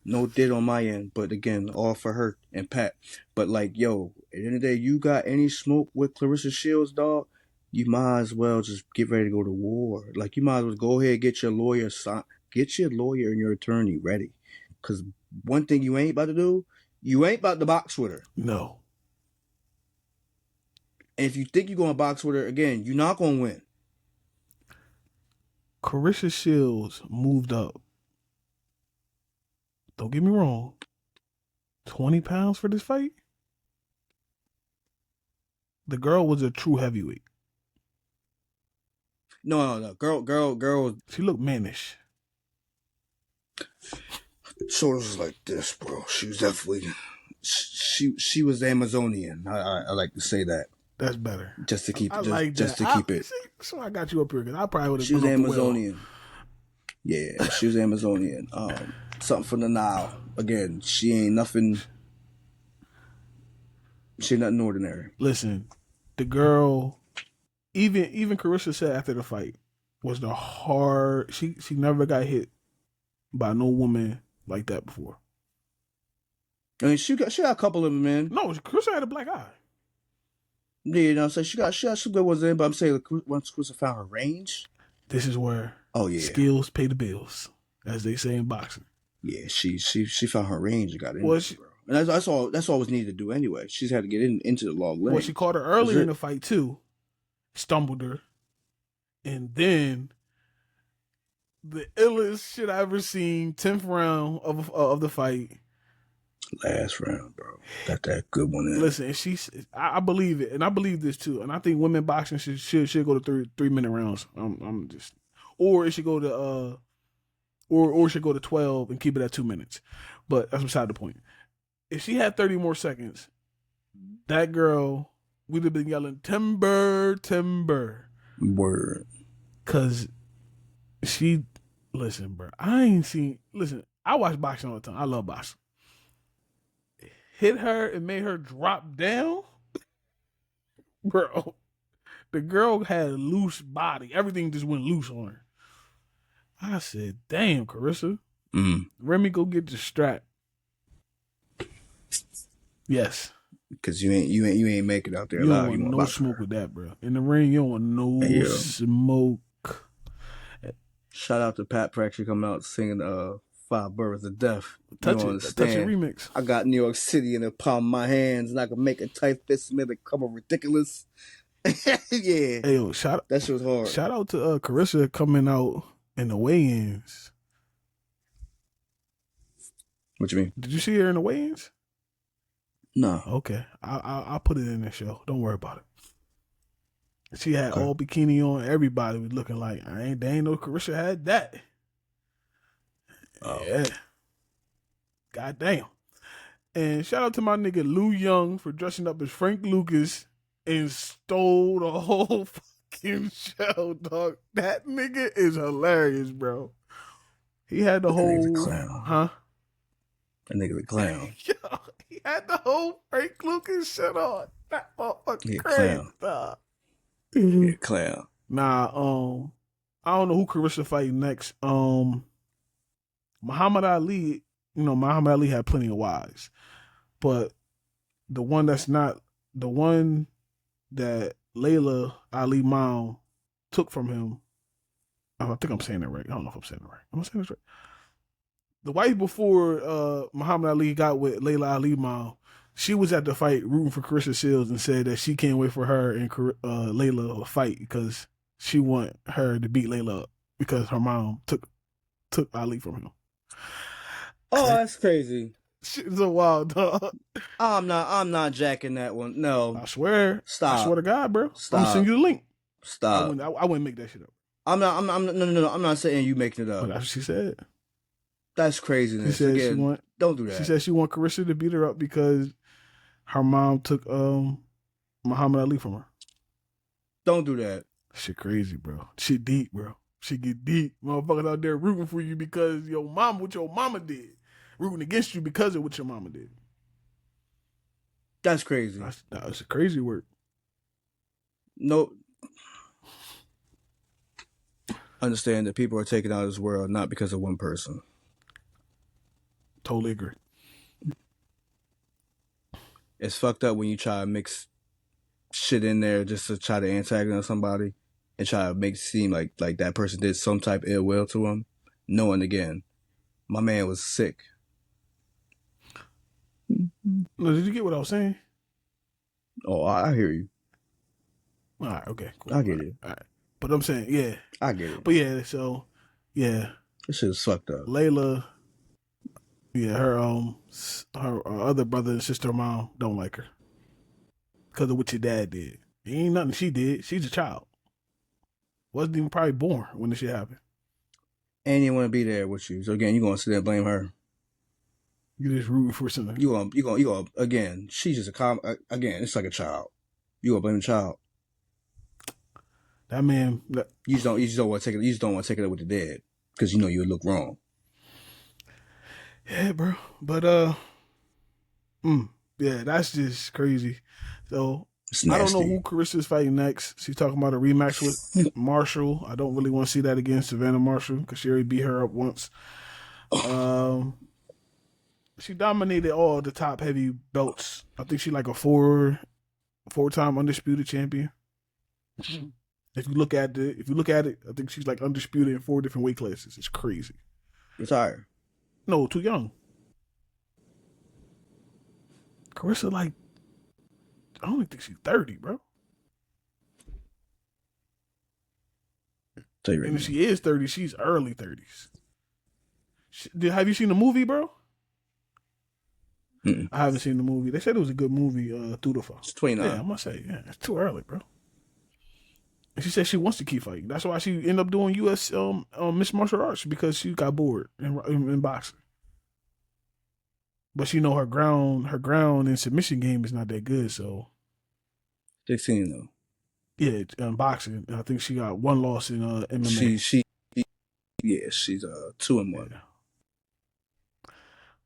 No did on my end, but again, all for her and Pat. But like, yo, at the end of the day, you got any smoke with Clarissa Shields, dog, you might as well just get ready to go to war. Like, you might as well go ahead and get your lawyer and your attorney ready. Because one thing you ain't about to do, you ain't about to box with her. No. And if you think you're going to box with her, again, you're not going to win. Carissa Shields moved up. Don't get me wrong. 20 pounds for this fight? The girl was a true heavyweight. No. Girl. She looked mannish. Shoulders was like this, bro. She was definitely... She was Amazonian. I like to say that. That's better. Just to keep it. So I got you up here because I probably would have. She was Amazonian. Yeah, she was Amazonian. Something from the Nile. Again, she ain't nothing. She nothing ordinary. Listen, the girl, even Carissa said after the fight, was the hard. She never got hit by no woman like that before. I mean, she got a couple of them, man. No, Carissa had a black eye. Yeah, you know, so she got some good ones in, but I'm saying once Carissa found her range. This is where skills pay the bills, as they say in boxing. Yeah, she found her range and got in. Bro. And that's all was needed to do anyway. She's had to get into the long lane. Well, she caught her earlier in the fight too, stumbled her, and then the illest shit I ever seen. 10th round of the fight. Last round, bro. Got that good one in. Listen, I believe it, and I believe this too, and I think women boxing should go to 3-minute rounds. Or it should go to or it should go to 12 and keep it at 2 minutes. But that's beside the point. If she had 30 more seconds, that girl would have been yelling timber, timber. Word. Cause listen, bro. Listen, I watch boxing all the time. I love boxing. Hit her and made her drop down. Bro, the girl had a loose body. Everything just went loose on her. I said, damn, Carissa. Remy, go get the strap. Yes. Because you ain't make it out there you alive. Don't want no smoke with that, bro. In the ring, you don't want no smoke. Shout out to Pat for actually coming out singing 5 Birds of Death. Touch it remix. I got New York City in the palm of my hands, and I can make a tight fist make it come ridiculous. Yeah. Hey, yo, that shit was hard. Shout out to Carissa coming out in the weigh-ins. What you mean? Did you see her in the weigh-ins? No. Okay. I'll put it in the show. Don't worry about it. She had all bikini on. Everybody was looking like, they ain't know Carissa had that. Oh. Yeah. God damn. And shout out to my nigga Lou Young for dressing up as Frank Lucas and stole the whole fucking show, dog. That nigga is hilarious, bro. He had the whole clown. Huh? That nigga the clown. Yo, he had the whole Frank Lucas shit on. That motherfucker crazy, dog. Yeah, clown. Nah, I don't know who Carissa fight next. Muhammad Ali, Muhammad Ali had plenty of wives, but the one that Layla Ali mom took from him, I think I'm saying that right. I don't know if I'm saying it right. Am I saying this right? The wife before Muhammad Ali got with Layla Ali mom, she was at the fight rooting for Carissa Shields and said that she can't wait for her and Layla to fight because she want her to beat Layla up because her mom took Ali from him. Oh, that's crazy. Shit's a wild dog. I'm not jacking that one. No. I swear. Stop. I swear to God, bro. Stop. I'm gonna send you the link. Stop. I wouldn't make that shit up. No. I'm not saying you making it up. But that's what she said. That's craziness. She said don't do that. She said she want Carissa to beat her up because her mom took Muhammad Ali from her. Don't do that. Shit crazy, bro. Shit deep, bro. Shit get deep. Motherfuckers out there rooting for you because what your mama did. Rooting against you because of what your mama did. That's crazy. That's a crazy word. No. Understand that people are taken out of this world not because of one person. Totally agree. It's fucked up when you try to mix shit in there just to try to antagonize somebody and try to make it seem like that person did some type of ill will to him, knowing again, my man was sick. No, did you get what I was saying? Oh, I hear you. All right, okay, cool. I get it. All right. But I'm saying, yeah. I get it. But yeah, so, yeah. This shit is fucked up. Layla, yeah, her other brother and sister mom don't like her. Because of what your dad did. It ain't nothing she did. She's a child. Wasn't even probably born when this shit happened. And you want to be there with you. So again, you're going to sit there and blame her. You just rooting for something. You gonna again, she's just again, it's like a child. You gonna blame the child. That man, you just don't want to take it. You just don't want to take it up with the dead because you know you would look wrong. Yeah, bro. But Yeah, that's just crazy. So It's I don't know nasty. who Carissa's fighting next. She's talking about a rematch with Marshall. I don't really want to see that against Savannah Marshall because she already beat her up once. Um, she dominated all the top heavy belts. I think she like a four-time undisputed champion. If you look at it, I think she's like undisputed in 4 different weight classes. It's crazy. Retire. No, too young. Carissa, like, I don't even think she's 30, bro. Tell you right And now. if she is 30, she's early 30s. Have you seen the movie, bro? Mm-mm. I haven't seen the movie. They said it was a good movie, Through the Phone. It's 29. Yeah, I must say, yeah, it's too early, bro. And she said she wants to keep fighting. That's why she ended up doing U.S. Miss Martial Arts because she got bored in boxing. But she know her ground and submission game is not that good. So 16 though. yeah, boxing. I think she got 1 loss in MMA. She's 2-1. Yeah.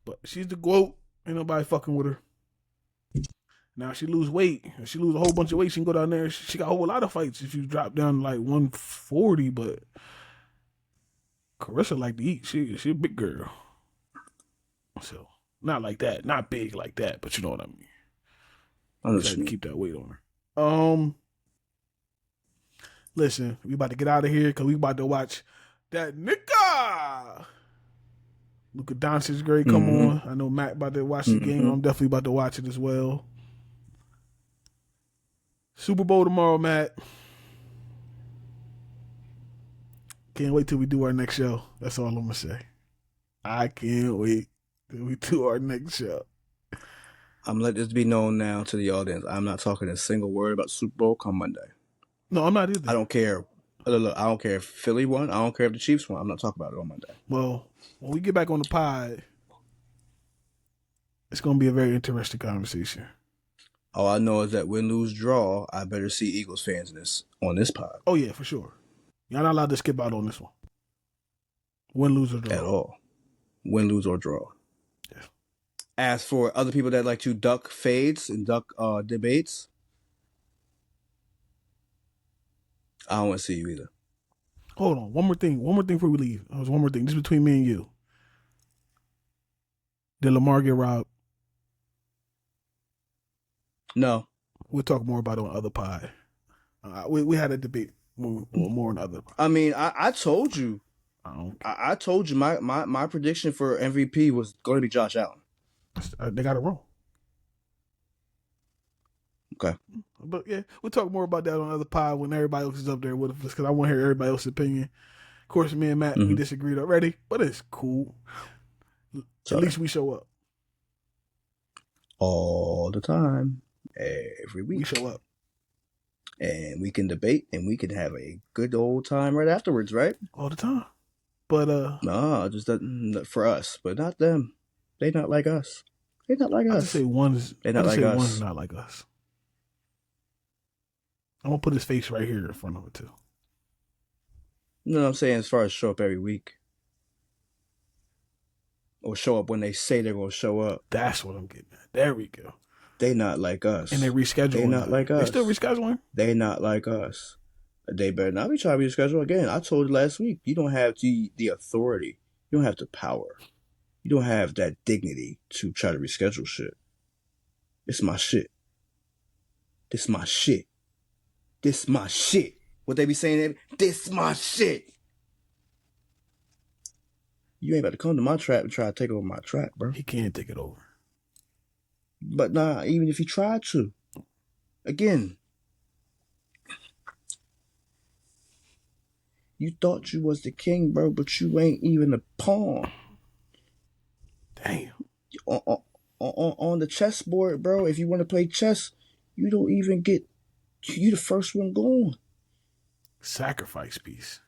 But she's the GOAT. Ain't nobody fucking with her. Now she lose weight. If she lose a whole bunch of weight, she can go down there. She got a whole lot of fights if you drop down to like 140. But Carissa like to eat. She a big girl. So not like that. Not big like that. But you know what I mean. I know She what like you to mean. keep that weight on her. Listen, we about to get out of here because we about to watch that Nika. Luka Dončić great. Come on. I know Matt about to watch the game. I'm definitely about to watch it as well. Super Bowl tomorrow, Matt. Can't wait till we do our next show. That's all I'm gonna say. I can't wait till we do our next show. I'm let this be known now to the audience. I'm not talking a single word about Super Bowl come Monday. No, I'm not either. I don't care. Look, I don't care if Philly won. I don't care if the Chiefs won. I'm not talking about it on Monday. Well, when we get back on the pod, it's gonna be a very interesting conversation. All I know is that win, lose, draw, I better see Eagles fans on this pod. Oh yeah, for sure. Y'all not allowed to skip out on this one. Win, lose, or draw. At all. Win, lose, or draw. Yeah. As for other people that like to duck fades and duck debates, I don't want to see you either. Hold on. One more thing before we leave. There's one more thing. This is between me and you. Did Lamar get robbed? No. We'll talk more about it on other pod. We had a debate more on other pod. I mean, I told you. I told you my prediction for MVP was going to be Josh Allen. They got it wrong. Okay. But yeah, we'll talk more about that on other pod when everybody else is up there with us because I want to hear everybody else's opinion. Of course, me and Matt, we disagreed already, but it's cool. At least we show up. All the time. Every week. We show up. And we can debate and we can have a good old time right afterwards, right? All the time. But no, just that for us, but not them. They not like us. They not like us. I just say one's not like us. I'm gonna put his face right here in front of it too. You know what I'm saying? As far as show up every week. Or show up when they say they're gonna show up. That's what I'm getting at. There we go. They not like us. And they rescheduling. They not like us. They still rescheduling? They not like us. They better not be trying to reschedule again. I told you last week, you don't have the authority. You don't have the power. You don't have that dignity to try to reschedule shit. It's my shit. This my shit. This my shit. What they be saying? This my shit. You ain't about to come to my trap and try to take over my trap, bro. He can't take it over. But nah, even if he tried to. Again. You thought you was the king, bro, but you ain't even a pawn. Damn. On the chessboard, bro, if you want to play chess, you don't even get... You the first one going. Sacrifice piece.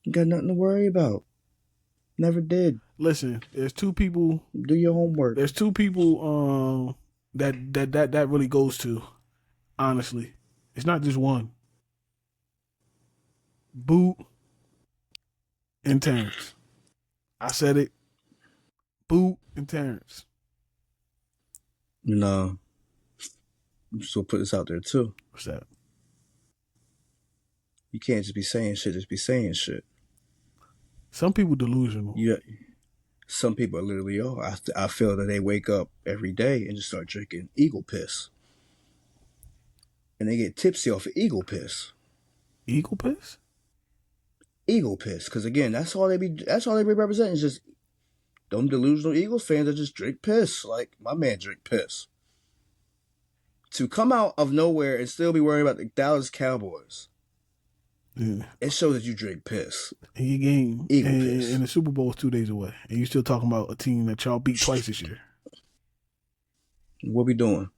You got nothing to worry about. Never did. Listen, there's 2 people. Do your homework. There's 2 people that really goes to. Honestly, it's not just one. Boot and Terrence. I said it. Boot and Terrence. You know, I'm just gonna put this out there too. What's that? You can't just be saying shit. Just be saying shit. Some people delusional. Yeah, some people literally are. I feel that they wake up every day and just start drinking eagle piss, and they get tipsy off of eagle piss. Eagle piss? Eagle piss, because again, that's all they be representing is just them delusional Eagles fans that just drink piss. Like my man drink piss. To come out of nowhere and still be worrying about the Dallas Cowboys. Yeah. It shows that you drink piss. And your game Eagle piss. and the Super Bowl is 2 days away. And you still talking about a team that y'all beat twice this year. What we doing?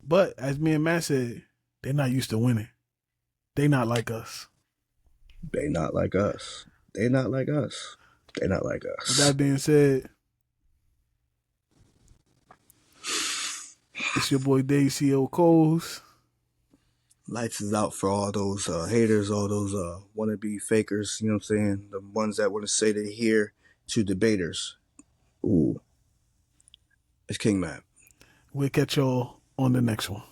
But as me and Matt said, they're not used to winning. They not like us. They not like us. They not like us. They not like us. With that being said, it's your boy Dave C.O. Coles. Lights is out for all those haters, all those wannabe fakers, you know what I'm saying? The ones that want to say they're here to debaters. Ooh. It's King Matt. We'll catch y'all on the next one.